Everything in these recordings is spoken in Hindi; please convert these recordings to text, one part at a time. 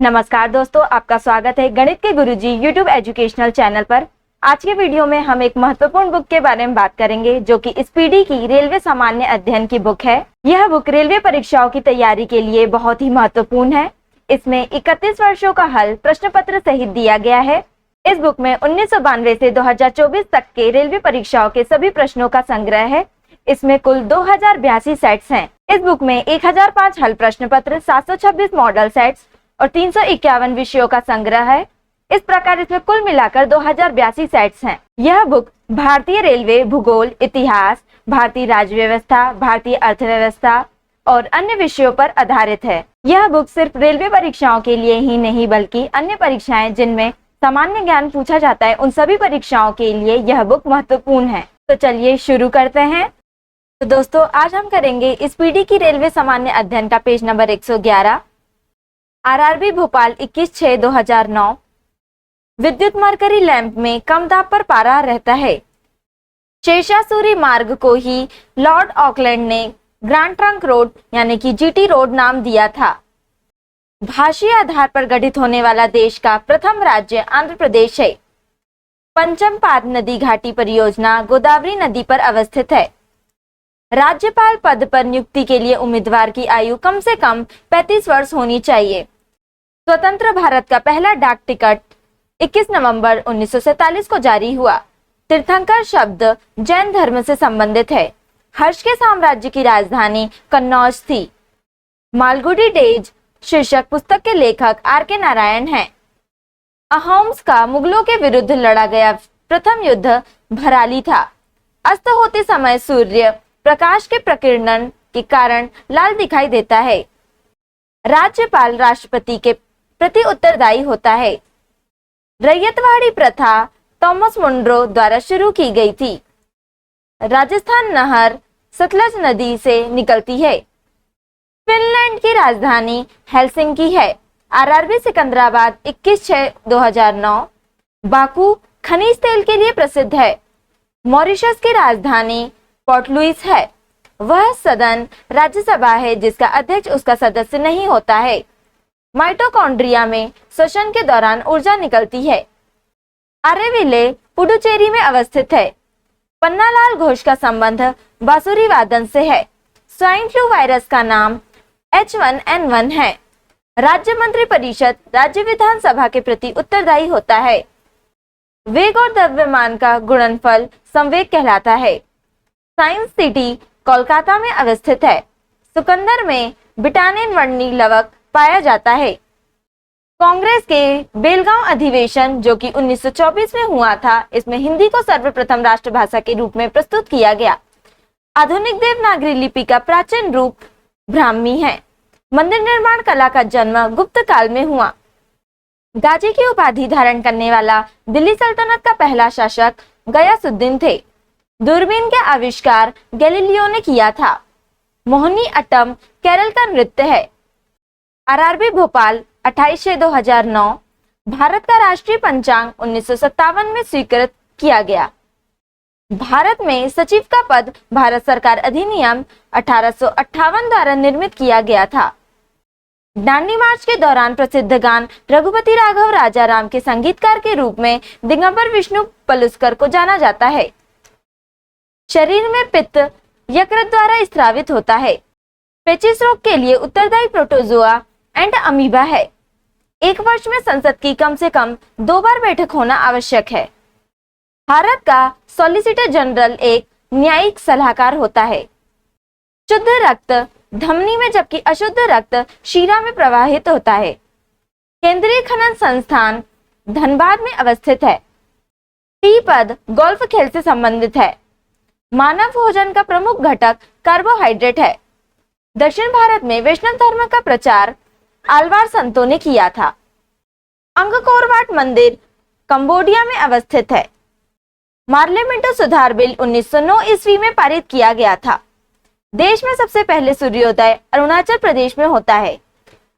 नमस्कार दोस्तों, आपका स्वागत है गणित के गुरुजी यूट्यूब एजुकेशनल चैनल पर। आज के वीडियो में हम एक महत्वपूर्ण बुक के बारे में बात करेंगे जो कि स्पीडी की रेलवे सामान्य अध्ययन की बुक है। यह बुक रेलवे परीक्षाओं की तैयारी के लिए बहुत ही महत्वपूर्ण है। इसमें 31 वर्षों का हल प्रश्न पत्र सहित दिया गया है। इस बुक में 1992 से 2024 तक के रेलवे परीक्षाओं के सभी प्रश्नों का संग्रह है। इसमें कुल 2082 सेट्स हैं। इस बुक में 1005 हल प्रश्न पत्र, 726 मॉडल सेट्स और 351 विषयों का संग्रह है। इस प्रकार इसमें कुल मिलाकर 2082 सेट्स हैं। यह बुक भारतीय रेलवे, भूगोल, इतिहास, भारतीय राज्य व्यवस्था, भारतीय अर्थव्यवस्था और अन्य विषयों पर आधारित है। यह बुक सिर्फ रेलवे परीक्षाओं के लिए ही नहीं बल्कि अन्य परीक्षाएं जिनमें सामान्य ज्ञान पूछा जाता है उन सभी परीक्षाओं के लिए यह बुक महत्वपूर्ण है। तो चलिए शुरू करते हैं। तो दोस्तों, आज हम करेंगे स्पीडी की रेलवे सामान्य अध्ययन का पेज नंबर 111। आरआरबी भोपाल 21/6/2009। विद्युत मरकरी लैंप में कम दाब पर पारा रहता है। शेषासुरी मार्ग को ही लॉर्ड ऑकलैंड ने ग्रैंड ट्रंक रोड यानी कि जीटी रोड नाम दिया था। भाषीय आधार पर गठित होने वाला देश का प्रथम राज्य आंध्र प्रदेश है। पंचमपाद नदी घाटी परियोजना गोदावरी नदी पर अवस्थित है। राज्यपाल पद पर नियुक्ति के लिए उम्मीदवार की आयु कम से कम 35 वर्ष होनी चाहिए। स्वतंत्र भारत का पहला डाक टिकट 21 नवंबर 1947 को जारी हुआ। तीर्थंकर शब्द जैन धर्म से संबंधित है। हर्ष के साम्राज्य की राजधानी कन्नौज थी। मालगुडी डेज शीर्षक पुस्तक के लेखक आर.के. नारायण हैं। अहोम्स का मुगलों के विरुद्ध लड़ा गया प्रथम युद्ध भराली था। अस्त होते समय सूर्य प्रकाश के प्रकीर्णन के कारण लाल दिखाई देता है। राज्यपाल राष्ट्रपति के प्रति उत्तरदायी होता है। रैयतवाड़ी प्रथा थॉमस मुंड्रो द्वारा शुरू की गई थी। राजस्थान नहर सतलज नदी से निकलती है। फिनलैंड की राजधानी हेलसिंकी है। आरआरबी सिकंदराबाद 21/6/2009। बाकू खनिज तेल के लिए प्रसिद्ध है। मॉरिशस की राजधानी पोर्ट लुइस है। वह सदन राज्यसभा है जिसका अध्यक्ष उसका सदस्य नहीं होता है। माइटोकॉन्ड्रिया में श्वसन के दौरान ऊर्जा निकलती है। आरेविले पुडुचेरी में अवस्थित है। पन्नालाल घोष का संबंध बांसुरी वादन से है। स्वाइन फ्लू वायरस का नाम H1N1 है। राज्य मंत्री परिषद राज्य विधानसभा के प्रति उत्तरदायी होता है। वेग और द्रव्यमान का गुणनफल संवेग कहलाता है। साइंस सिटी कोलकाता में अवस्थित है। सुकंदर में बिटानिन वर्णी लवक पाया जाता है। कांग्रेस के बेलगांव अधिवेशन जो कि 1924 में हुआ था, इसमें हिंदी को सर्वप्रथम राष्ट्रभाषा के रूप में प्रस्तुत किया गया। आधुनिक देवनागरी लिपि का प्राचीन रूप ब्राह्मी है। मंदिर निर्माण कला का जन्म गुप्त काल में हुआ। गाजी की उपाधि धारण करने वाला दिल्ली सल्तनत का पहला शासक गयासुद्दीन थे। दूरबीन का आविष्कार गैलीलियो ने किया था। मोहिनी अट्टम केरल का नृत्य है। आरआरबी भोपाल 28/6/2009। भारत का राष्ट्रीय पंचांग 1957 में स्वीकृत किया गया। भारत में सचिव का पद भारत सरकार अधिनियम 1858 द्वारा निर्मित किया गया था। दांडी मार्च के दौरान प्रसिद्ध गान रघुपति राघव राजाराम के संगीतकार के रूप में दिगंबर विष्णु पलुस्कर को जाना जाता है। शरीर में पित्त यकृत द्वारा स्रावित होता है। पेचिस रोग के लिए उत्तरदायी प्रोटोजोआ एंड अमीबा है। एक वर्ष में संसद की कम से कम 2 बार बैठक होना आवश्यक है। भारत का सॉलिसिटर जनरल एक न्यायिक सलाहकार होता है। शुद्ध रक्त धमनी में जबकि अशुद्ध रक्त शिरा में प्रवाहित होता है। केंद्रीय खनन संस्थान धनबाद में अवस्थित है। टी पद गोल्फ खेल से संबंधित है। मानव भोजन का प्रमुख घटक कार्बोहाइड्रेट है। दक्षिण भारत में वैष्णव धर्म का प्रचार आलवार संतों ने किया था। अंगकोर वाट मंदिर कंबोडिया में अवस्थित है। पार्लियामेंट सुधार बिल 1909 ईस्वी में पारित किया गया था। देश में सबसे पहले सूर्योदय अरुणाचल प्रदेश में होता है।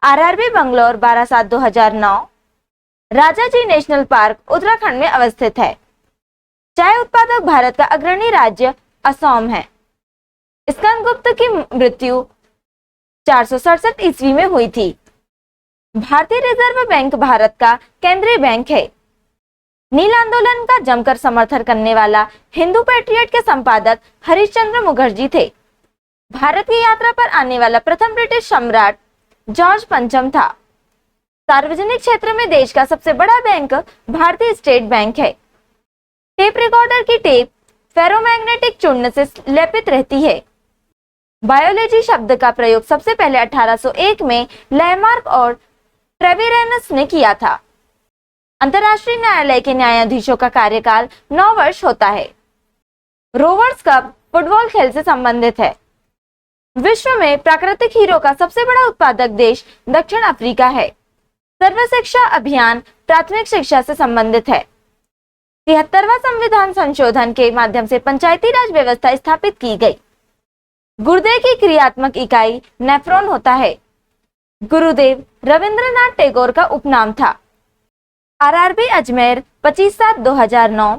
RRB Bangalore 12/7/2009। Rajaji national park Uttarakhand में अवस्थित है। चाय उत्पादक भारत का अग्रणी राज्य असम है। स्कंदगुप्त की मृत्यु 467 ईस्वी में हुई थी। भारतीय रिजर्व बैंक भारत का केंद्रीय बैंक है। नील आंदोलन का जमकर समर्थन करने वाला हिंदू पैट्रियट के संपादक हरिश्चंद्र मुखर्जी थे। भारत की यात्रा पर आने वाला प्रथम ब्रिटिश सम्राट जॉर्ज पंचम था। सार्वजनिक क्षेत्र में देश का सबसे बड़ा बैंक भारतीय स्टेट बैंक है। टेप रिकॉर्डर की टेप फेरोमैग्नेटिक चूर्ण से लेपित रहती है। बायोलॉजी शब्द का प्रयोग सबसे पहले 1801 में लैमार्क और ट्रेविरेनस ने किया था। अंतर्राष्ट्रीय न्यायालय के न्यायाधीशों का कार्यकाल 9 वर्ष होता है। रोवर्स कप फुटबॉल खेल से संबंधित है। विश्व में प्राकृतिक हीरो का सबसे बड़ा उत्पादक देश दक्षिण अफ्रीका है। सर्व शिक्षा अभियान प्राथमिक शिक्षा से संबंधित है। 73वां संविधान संशोधन के माध्यम से पंचायती राज व्यवस्था स्थापित की गई। गुर्दे की क्रियात्मक इकाई नेफ्रॉन होता है। गुरुदेव रविंद्रनाथ टैगोर का उपनाम था। आरआरबी अजमेर 25/7/2009।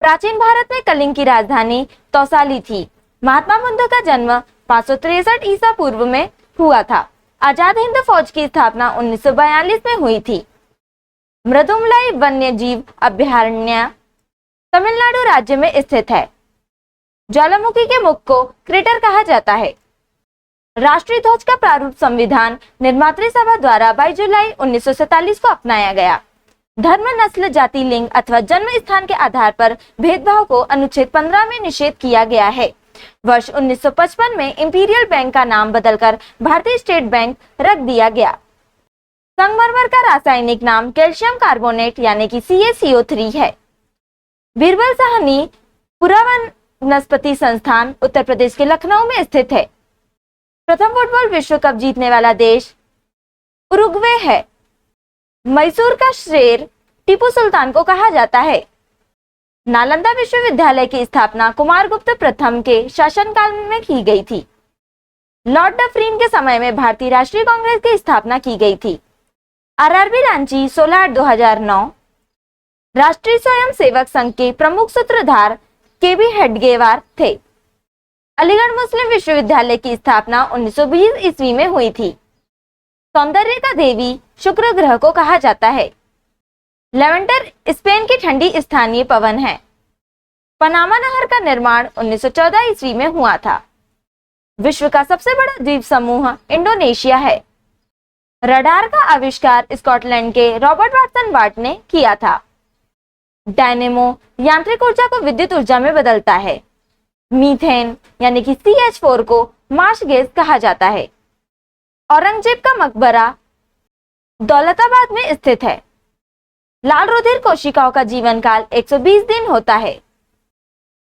प्राचीन भारत में कलिंग की राजधानी तौसाली थी। महात्मा बुद्ध का जन्म 563 ईसा पूर्व में हुआ था। आजाद हिंद फौज की स्थापना 1942 में हुई थी। मृदुमलाई वन्य जीव अभयारण्य तमिलनाडु राज्य में स्थित है। ज्वालामुखी के मुख को क्रेटर कहा जाता है। राष्ट्रीय ध्वज का प्रारूप संविधान निर्मात्री सभा द्वारा 22 जुलाई 1947 को अपनाया गया। धर्म, नस्ल, जाति, लिंग अथवा जन्म स्थान के आधार पर भेदभाव को अनुच्छेद 15 में निषेध किया गया है। वर्ष 1955 में इंपीरियल बैंक का नाम बदलकर भारतीय स्टेट बैंक रख दिया गया। संगमरमर का रासायनिक नाम कैल्शियम कार्बोनेट यानी कि CaCO3 है। बीरबल साहनी पुरावनस्पति संस्थान उत्तर प्रदेश के लखनऊ में स्थित है। प्रथम फुटबॉल विश्व कप जीतने वाला देश उरुग्वे है। मैसूर का शेर टीपू सुल्तान को कहा जाता है। नालंदा विश्वविद्यालय की स्थापना कुमारगुप्त प्रथम के शासनकाल में की गई थी। लॉर्ड डफरीन के समय में भारतीय राष्ट्रीय कांग्रेस की स्थापना की गई थी। आरआरबी रांची 16/8/2009। राष्ट्रीय स्वयंसेवक संघ के प्रमुख सूत्रधार केबी हेडगेवार थे। अलीगढ़ मुस्लिम विश्वविद्यालय की स्थापना 1920 ईस्वी में हुई थी। सौंदर्य का देवी शुक्र ग्रह को कहा जाता है। लेवेंटर स्पेन की ठंडी स्थानीय पवन है। पनामा नहर का निर्माण 1914 ईस्वी में हुआ था। विश्व का सबसे बड़ा द्वीप समूह इंडोनेशिया है। रडार का आविष्कार स्कॉटलैंड के रॉबर्ट वाटसन वाट ने किया था। डायनेमो यांत्रिक ऊर्जा को विद्युत ऊर्जा में बदलता है। मीथेन यानी कि CH4 को मार्श गैस कहा जाता है। औरंगजेब का मकबरा दौलताबाद में स्थित है। लाल रुधिर कोशिकाओं का जीवन काल 120 दिन होता है।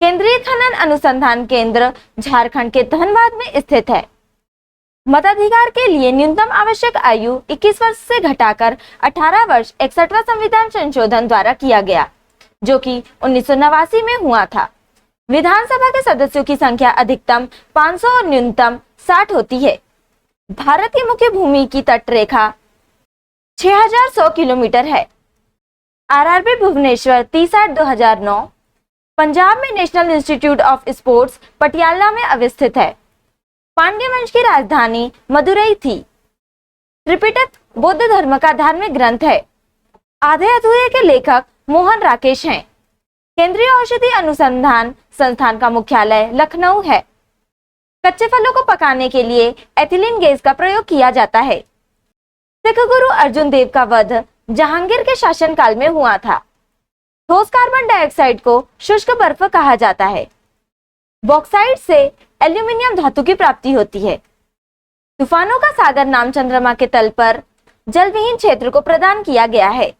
केंद्रीय खनन अनुसंधान केंद्र झारखंड के धनबाद में स्थित है। मताधिकार के लिए न्यूनतम आवश्यक आयु 21 वर्ष से घटाकर 18 वर्ष 61वां संविधान संशोधन द्वारा किया गया, जो कि 1989 में हुआ था। विधानसभा के सदस्यों की संख्या अधिकतम 500 और न्यूनतम 60 होती है। भारत की मुख्य भूमि की तट रेखा 6100 किलोमीटर है। आरआरबी भुवनेश्वर 30/8/2009। पंजाब में national institute of sports Patiala में अवस्थित है। पांड्य वंश की राजधानी मदुरई थी। त्रिपिटक बौद्ध धर्म का धार्मिक ग्रंथ है। आधे अधूरे के लेखक मोहन राकेश हैं। केंद्रीय औषधि अनुसंधान संस्थान का मुख्यालय लखनऊ है। कच्चे फलों को पकाने के लिए एथिलीन गैस का प्रयोग किया जाता है। सिख गुरु अर्जुन देव का वध जहांगीर के शासनकाल में हुआ था। ठोस कार्बन डाइऑक्साइड को शुष्क बर्फ कहा जाता है। बॉक्साइट से एल्यूमिनियम धातु की प्राप्ति होती है। तूफानों का सागर नाम चंद्रमा के तल पर जलविहीन क्षेत्र को प्रदान किया गया है।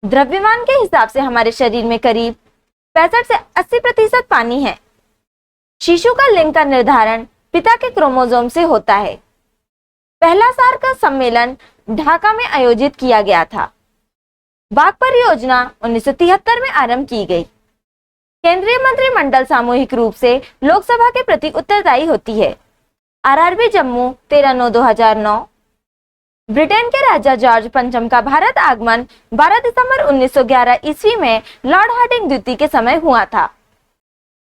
द्रव्यमान के हिसाब से हमारे शरीर में करीब 65 से 80% पानी है। शिशु का लिंग का निर्धारण पिता के क्रोमोसोम से होता है। पहला सार्क सम्मेलन ढाका में आयोजित किया गया था। बाघ परियोजना 1973 में आरंभ की गई। केंद्रीय मंत्रिमंडल सामूहिक रूप से लोकसभा के प्रति उत्तरदायी होती है। आरआरबी जम्मू 13/9/2009। ब्रिटेन के राजा जॉर्ज पंचम का भारत आगमन 12 दिसंबर 1911 ईस्वी में लॉर्ड हार्डिंग द्वितीय के समय हुआ था।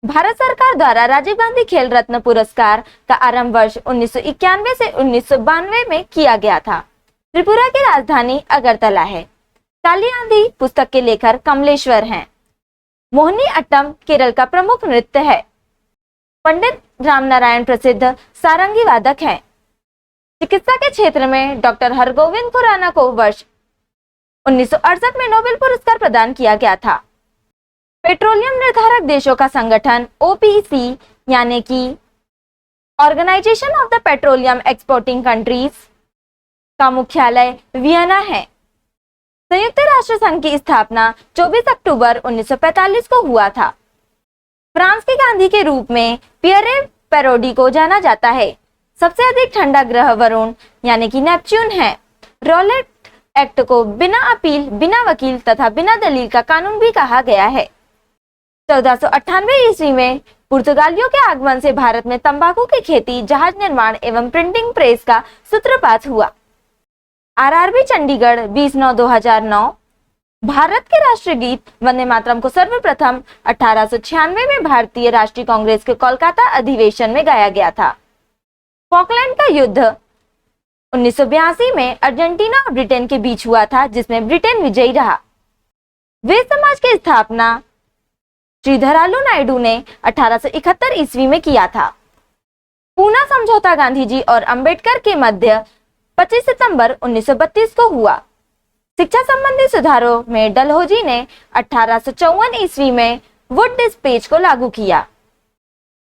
भारत सरकार द्वारा राजीव गांधी खेल रत्न पुरस्कार का आरंभ वर्ष 1991 से 1992 में किया गया था। त्रिपुरा की राजधानी अगरतला है। काली आंधी पुस्तक के लेखक कमलेश्वर हैं। मोहिनी अट्टम केरल का प्रमुख नृत्य है। पंडित रामनारायण प्रसिद्ध सारंगी वादक हैं। चिकित्सा के क्षेत्र में डॉक्टर हरगोविंद खुराना को वर्ष 1968 में नोबेल पुरस्कार प्रदान किया गया था। पेट्रोलियम निर्धारक देशों का संगठन ओपीसी यानी कि organization of the petroleum exporting countries का मुख्यालय वियना है। संयुक्त राष्ट्र संघ की स्थापना 24 अक्टूबर 1945 को हुआ था। फ्रांस के गांधी के रूप में पियरे पेरोडी को जाना जाता है। सबसे अधिक ठंडा ग्रह वरुण यानी कि नेपच्यून है। रॉलेट एक्ट को बिना अपील, बिना वकील तथा बिना दलील का कानून भी कहा गया है। 1498 ईस्वी में पुर्तगालियों के आगमन से भारत में तंबाकू की खेती, जहाज निर्माण एवं प्रिंटिंग प्रेस का सूत्रपात हुआ। आरआरबी चंडीगढ़ 20/9/2009। भारत के राष्ट्रीय गीत वंदे मातरम को सर्वप्रथम 1896 में भारतीय राष्ट्रीय कांग्रेस के कोलकाता अधिवेशन में गाया गया था। फॉकलैंड का युद्ध 1982 में अर्जेंटीना और ब्रिटेन के बीच हुआ था, जिसमें ब्रिटेन विजयी रहा। वेद समाज की स्थापना श्रीधरालू नायडू ने 1871 ईस्वी में किया था। पूना समझौता गांधी जी और अंबेडकर के मध्य 25 सितंबर 1932 को हुआ। शिक्षा संबंधी सुधारों में डलहौजी ने 1854 ईस्वी में वुड डिस्पेच को लागू किया।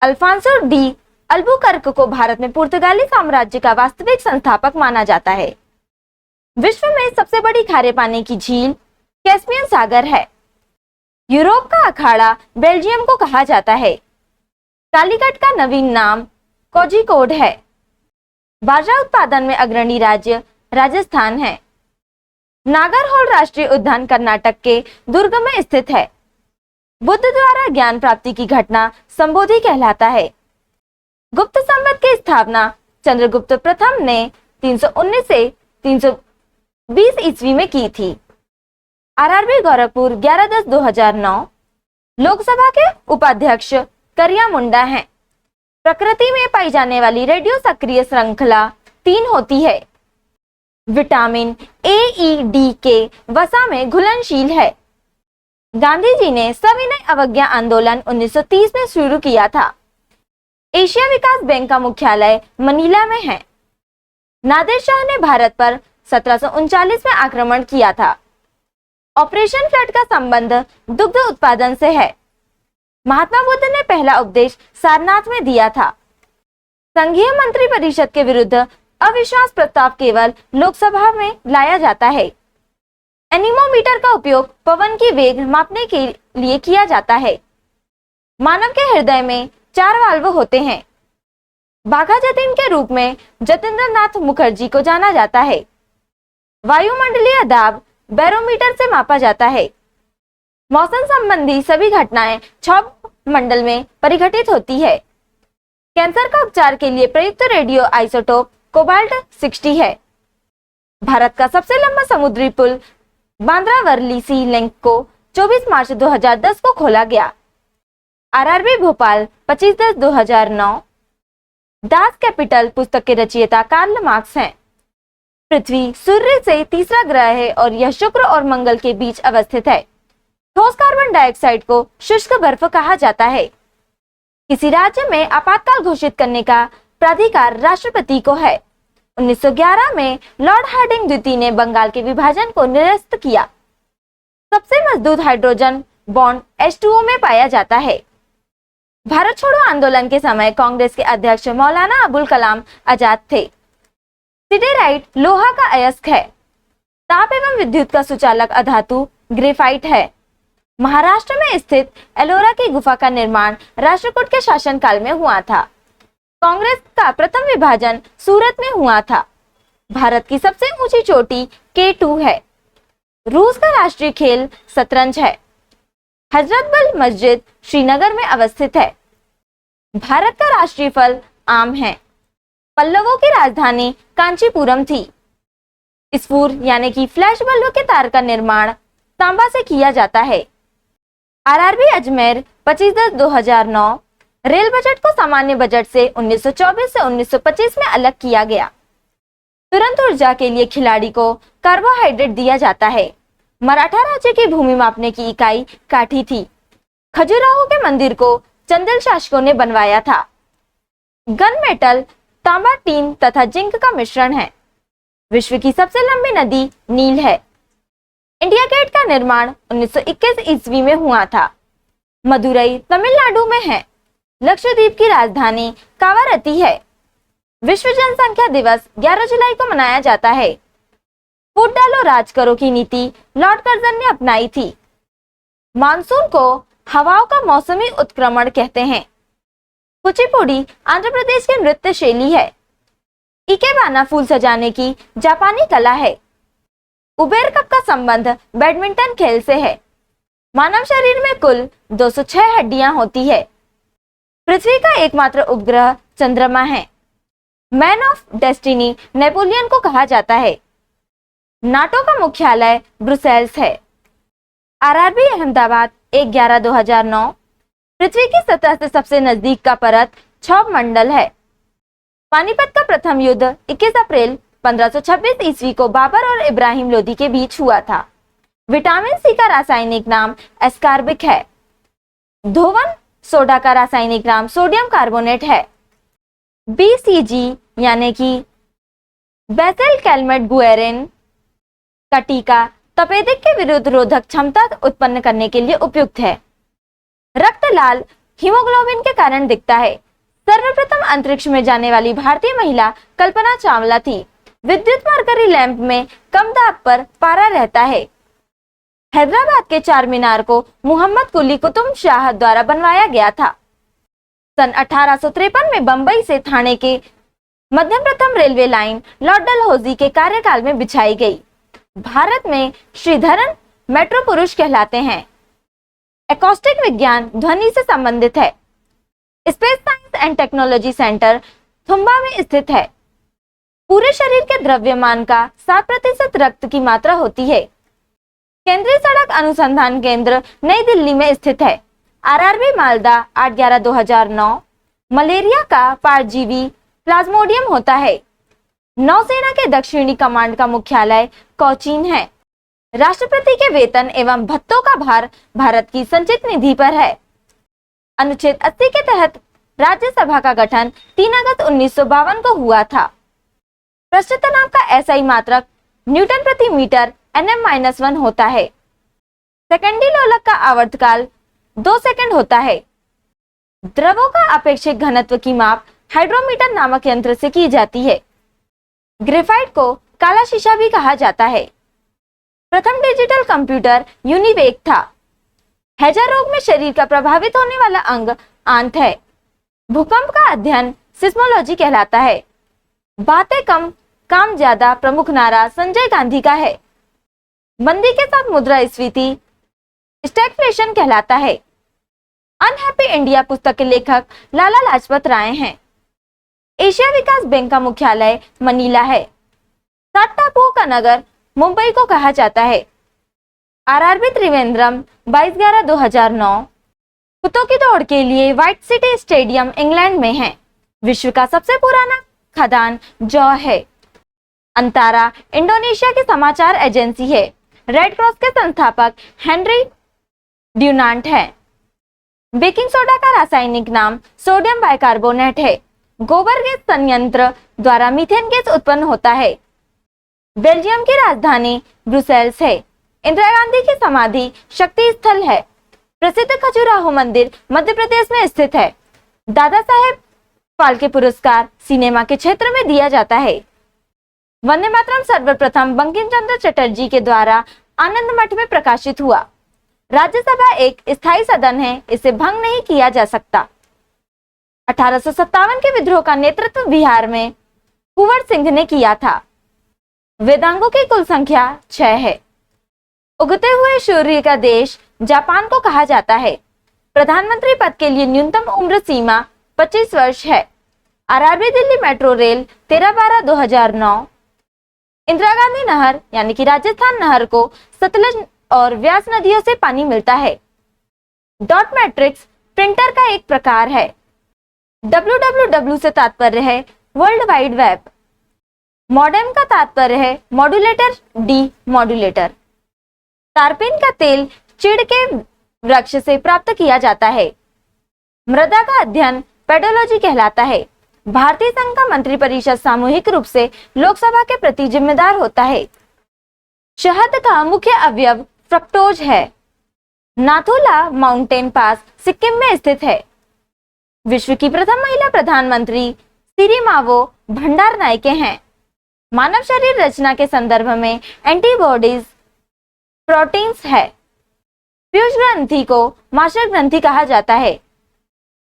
अल्फांसो डी अल्बुकर्क को भारत में पुर्तगाली साम्राज्य का वास्तविक संस्थापक माना जाता है। विश्व में सबसे बड़ी खारे पानी की झील कैस्पियन सागर है। यूरोप का अखाड़ा बेल्जियम को कहा जाता है। कालीकट का नवीन नाम कोझिकोड है। बाजरा उत्पादन में अग्रणी राज्य राजस्थान है। नागरहोल राष्ट्रीय उद्यान कर्नाटक के दुर्ग में स्थित है। बुद्ध द्वारा ज्ञान प्राप्ति की घटना संबोधि कहलाता है। गुप्त संवत की स्थापना चंद्रगुप्त प्रथम ने 319 से 320 ईस्वी में की थी। आरआरबी गोरखपुर 11/10/2009। लोकसभा के उपाध्यक्ष करिया मुंडा हैं। प्रकृति में पाई जाने वाली रेडियो सक्रिय श्रृंखला 3 होती है। विटामिन ए, ई, डी के वसा में घुलनशील है। गांधी जी ने सविनय अवज्ञा आंदोलन 1930 में शुरू किया था। एशिया विकास बैंक का मुख्यालय मनीला में है। नादिर शाह ने भारत पर 1739 में आक्रमण किया था। ऑपरेशन फ्लड का संबंध दुग्ध उत्पादन से है। महात्मा बुद्ध ने पहला उपदेश सारनाथ में दिया था। संघीय मंत्री परिषद के विरुद्ध अविश्वास प्रस्ताव केवल लोकसभा में लाया जाता है। एनीमोमीटर का उपयोग पवन की वेग मापने के लिए किया जाता है। मानव के हृदय में 4 वाल्व होते हैं। बाघा जतीन के रूप में जतेंद्रनाथ मुखर्जी को जाना जाता है। वायुमंडलीय दाब बैरोमीटर से मापा जाता है। मौसम संबंधी सभी घटनाएं क्षोभ मंडल में परिघटित होती है। कैंसर का उपचार के लिए प्रयुक्त रेडियो आइसोटोप कोबाल्ट 60 है। भारत का सबसे लंबा समुद्री पुल बांद्रा वर्ली सी लिंक को 24 मार्च 2010 को खोला गया। आरआरबी भोपाल 25/10/2009। दास कैपिटल पुस्तक के रचयिता कार्ल मार्क्स हैं। पृथ्वी सूर्य से तीसरा ग्रह है और यह शुक्र और मंगल के बीच अवस्थित है। ठोस कार्बन डाइऑक्साइड को शुष्क बर्फ कहा जाता है। किसी राज्य में आपातकाल घोषित करने का प्राधिकार राष्ट्रपति को है। 1911 में लॉर्ड हार्डिंग द्वितीय ने बंगाल के विभाजन को निरस्त किया। सबसे मजबूत हाइड्रोजन बॉन्ड H2O में पाया जाता है। भारत छोड़ो आंदोलन के समय कांग्रेस के अध्यक्ष मौलाना अबुल कलाम आजाद थे। सिडेराइट लोहा का अयस्क है। ताप एवं विद्युत का सुचालक अधातु ग्रेफाइट है। महाराष्ट्र में स्थित एलोरा की गुफा का निर्माण राष्ट्रकूट के शासनकाल में हुआ था। कांग्रेस का प्रथम विभाजन सूरत में हुआ था। भारत की सबसे ऊंची चोटी K2 है। रूस का राष्ट्रीय खेल शतरंज है। हजरतबल मस्जिद श्रीनगर में अवस्थित है। भारत का राष्ट्रीय फल आम है। पल्लवों की राजधानी कांचीपुरम थी। स्फूर यानी कि फ्लैश बल्ब के तार का निर्माण तांबा से किया जाता है। आरआरबी अजमेर 25/10/2009। रेल बजट को सामान्य बजट से 1924 से 1925 में अलग किया गया। तुरंत ऊर्जा के लिए खिलाड़ी को कार्बोहाइड्रेट दिया जाता है। मराठा राज्य की भूमि मापने की इकाई काठी थी। खजुराहो के मंदिर को चंदेल शासकों ने बनवाया था। गन मेटल तांबा, टीन तथा जिंक का मिश्रण है। विश्व की सबसे लंबी नदी नील है। इंडिया गेट का निर्माण 1921 ईस्वी में हुआ था। मदुरई तमिलनाडु में है। लक्षद्वीप की राजधानी कावारती है। विश्व जनसंख्या दिवस 11 जुलाई को मनाया जाता है। फूट डालो राज करो की नीति लॉर्ड कर्जन ने अपनाई थी। मानसून को हवाओं का मौसमी उत्क्रमण कहते हैं। कुचिपुड़ी आंध्र प्रदेश की नृत्य शैली है। इकेबाना फूल सजाने की जापानी कला है। उबेर कप का संबंध बैडमिंटन खेल से है। मानव शरीर में कुल 206 हड्डियां होती है। पृथ्वी का एकमात्र उपग्रह चंद्रमा है। मैन ऑफ डेस्टिनी नेपोलियन को कहा जाता है। नाटो का मुख्यालय ब्रुसेल्स है। आरआरबी अहमदाबाद 1/11/2009 पृथ्वी की सतह से सबसे नजदीक का परत क्षौभ मंडल है। पानीपत का प्रथम युद्ध 21 अप्रैल 1526 ईस्वी को बाबर और इब्राहिम लोदी के बीच हुआ था। विटामिन सी का रासायनिक नाम एस्कार्बिक है। धोवन सोडा का रासायनिक नाम सोडियम कार्बोनेट है। बीसीजी यानी कि बेसिल कैलमेट गुएरिन का टीका तपेदिक के विरुद्ध रोधक क्षमता उत्पन्न करने के लिए उपयुक्त है। रक्त लाल हीमोग्लोबिन के कारण दिखता है। सर्वप्रथम अंतरिक्ष में जाने वाली भारतीय महिला कल्पना चावला थी। विद्युत मरकरी लैंप में कम दाब पर पारा रहता है। हैदराबाद के चार मीनार को मोहम्मद कुली कुतुब शाह द्वारा बनवाया गया था। सन 1853 में बंबई से ठाणे के मध्यम प्रथम रेलवे लाइन लॉर्ड डलहौजी के कार्यकाल में बिछाई गई। भारत में श्रीधरन मेट्रो पुरुष कहलाते हैं। एकॉस्टिक विज्ञान ध्वनि से संबंधित है। Space science and technology centre Thumba में स्थित है। पूरे शरीर के द्रव्यमान का 7% रक्त की मात्रा होती है। केंद्रीय सड़क अनुसंधान केंद्र नई दिल्ली में स्थित है। आरआरबी मालदा 8/11/2009 मलेरिया का परजीवी प्लाज्मोडियम होता है। नौसेना के दक्षिणी कमांड का मुख्यालय कोचीन है। राष्ट्रपति के वेतन एवं भत्तों का भार भारत की संचित निधि पर है। अनुच्छेद 80 के तहत राज्यसभा का गठन 3 अगस्त 1952 को हुआ था। पृष्ठ तनाव का एसआई मात्रक न्यूटन प्रति मीटर nm-1 होता है। सेकेंडी लोलक का आवर्तकाल 2 सेकंड होता है। द्रवों का अपेक्षित घनत्व की माप हाइड्रोमीटर नामक यंत्र से की जाती है। ग्रेफाइट को काला शीशा भी कहा जाता है। प्रथम डिजिटल कंप्यूटर यूनिवेक था। हैजा रोग में शरीर का प्रभावित होने वाला अंग आंत है। भूकंप का अध्ययन सिस्मोलॉजी कहलाता है। बातें कम काम ज्यादा प्रमुख नारा संजय गांधी का है। मंदी के साथ मुद्रास्फीति स्टैगफ्लेशन कहलाता है। अनहैप्पी इंडिया पुस्तक के लेखक लाला लाजपत राय हैं। एशिया विकास बैंक का मुख्यालय मनीला है। 7 टापुओं का नगर मुंबई को कहा जाता है। आरआरबी त्रिवेंद्रम 22/11/2009 कुत्तों की दौड़ के लिए व्हाइट सिटी स्टेडियम इंग्लैंड में है। विश्व का सबसे पुराना खदान जौ है। अंतारा इंडोनेशिया की समाचार एजेंसी है। रेड क्रॉस के संस्थापक हेनरी ड्यूनांट है। बेकिंग सोडा का रासायनिक नाम सोडियम बाइकार्बोनेट है। गोबर गैस संयंत्र द्वारा मीथेन गैस उत्पन्न होता है। बेल्जियम की राजधानी ब्रुसेल्स है। इंदिरा गांधी की समाधि शक्ति स्थल है। प्रसिद्ध खजुराहो मंदिर मध्य प्रदेश में स्थित है। दादा साहेब फाल्के पुरस्कार सिनेमा के क्षेत्र में दिया जाता है। वंदे मातरम सर्वप्रथम बंकिम चंद्र चटर्जी के द्वारा आनंद मठ में प्रकाशित हुआ। राज्यसभा एक स्थायी सदन है, इसे भंग नहीं किया जा सकता। 1857 के विद्रोह का नेतृत्व बिहार में कुंवर सिंह ने किया था। वेदांगों की कुल संख्या 6 है। उगते हुए सूर्य का देश जापान को कहा जाता है। प्रधानमंत्री पद के लिए न्यूनतम उम्र सीमा 25 वर्ष है। RRB Delhi metro rail 13/12/2009। Indira Gandhi नहर यानी कि राजस्थान नहर को सतलज और व्यास नदियों से पानी मिलता है। डॉट मैट्रिक्स प्रिंटर का एक प्रकार है। www से तात्पर्य है वर्ल्ड वाइड वेब। मॉडेम का तात्पर्य है मॉड्यूलेटर, डी मॉड्यूलेटर। तारपीन का तेल चीड़ के वृक्ष से प्राप्त किया जाता है। मृदा का अध्ययन पेडोलॉजी कहलाता है। भारतीय संघ का मंत्रिपरिषद सामूहिक रूप से लोकसभा के प्रति जिम्मेदार होता है। शहद का मुख्य अवयव फ्रक्टोज है। नाथुला माउंटेन पास सिक्किम में स्थित है। विश्व की प्रथम महिला प्रधानमंत्री सिरिमावो भंडारनायके हैं। मानव शरीर रचना के संदर्भ में एंटीबॉडीज प्रोटीन्स है। पीयूष ग्रंथि को मास्टर ग्रंथि कहा जाता है।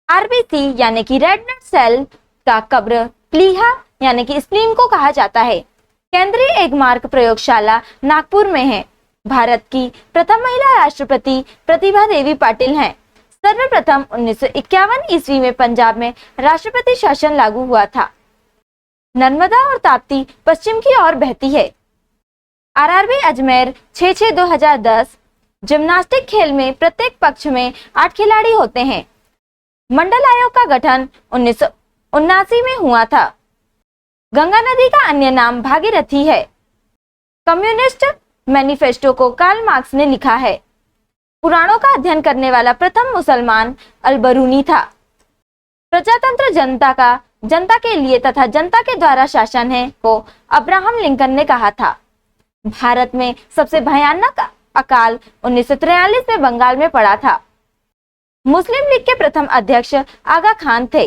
आरबीसी यानी कि रेड ब्लड सेल का कब्र प्लीहा यानी कि स्प्लीन को कहा जाता है। केंद्रीय एगमार्क प्रयोगशाला नागपुर में है। भारत की प्रथम महिला राष्ट्रपति प्रतिभा देवी पाटिल हैं। सर्वप्रथम 1951 ईस्वी में पंजाब में राष्ट्रपति शासन लागू हुआ था। नर्मदा और ताप्ती पश्चिम की ओर बहती है। आरआरबी अजमेर 6/6/2010। जिम्नास्टिक खेल में प्रत्येक पक्ष में 8 खिलाड़ी होते हैं। मंडल आयोग का गठन 1979 में हुआ था। गंगा नदी का अन्य नाम भागीरथी है। कम्युनिस्ट मैनिफेस्टो को कार्ल मार्क्स ने लिखा है। पुराणों का अध्ययन करने वाला प्रथम मुसलमान अल-बरूनी था। प्रजातंत्र जनता के लिए तथा जनता के द्वारा शासन है को अब्राहम लिंकन ने कहा था। भारत में सबसे भयानक अकाल 1943 में बंगाल में पड़ा था। मुस्लिम लीग के प्रथम अध्यक्ष आगा खान थे।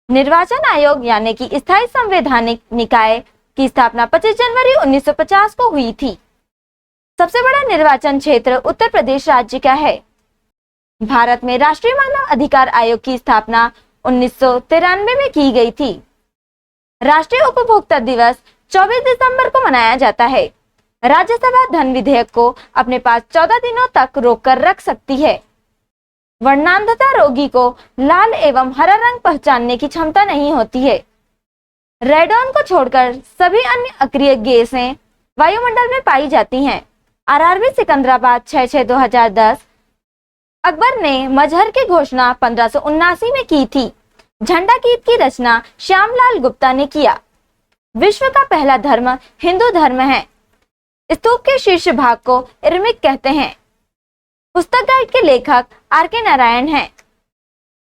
निर्वाचन आयोग यानी कि स्थायी संवैधानिक निकाय की स्थापना 25 जनवरी 1950 को हुई थी। सबसे बड़ा निर्वाचन क्षेत्र उत्तर प्रदेश राज्य का है। भारत में राष्ट्रीय मानव अधिकार आयोग की स्थापना 1993 में की गई थी। राष्ट्रीय उपभोक्ता दिवस 24 दिसंबर को मनाया जाता है। राज्यसभा धन विधेयक को अपने पास 14 दिनों तक रोककर रख सकती है। वर्णांधता रोगी को लाल एवं हरा रंग पहचानने की क्षमता नहीं होती है। रेडॉन को छोड़कर सभी अन्य अक्रिय गैसें वायुमंडल में पाई जाती हैं। आरआरबी सिकंदराबाद 6/6/2010। अकबर ने मजहर की घोषणा 1579 में की थी। झंडा गीत की रचना श्यामलाल गुप्ता ने किया। विश्व का पहला धर्म हिंदू धर्म है। स्तूप के शीर्ष भाग को इर्मिक कहते हैं। पुस्तक गाइड के लेखक आर.के. नारायण हैं।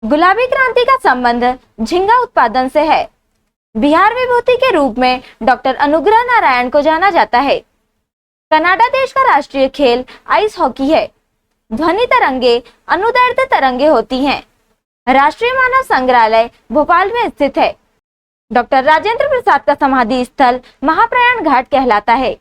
गुलाबी क्रांति का संबंध झींगा उत्पादन से है। बिहार विभूति के रूप में डॉक्टर अनुग्रह नारायण को जाना जाता है। कनाडा देश का राष्ट्रीय खेल आइस हॉकी है। ध्वनि तरंगे अनुदैर्ध्य तरंगे होती हैं। राष्ट्रीय मानव संग्रहालय भोपाल में स्थित है। डॉक्टर राजेंद्र प्रसाद का समाधि स्थल महाप्रयाण घाट कहलाता है।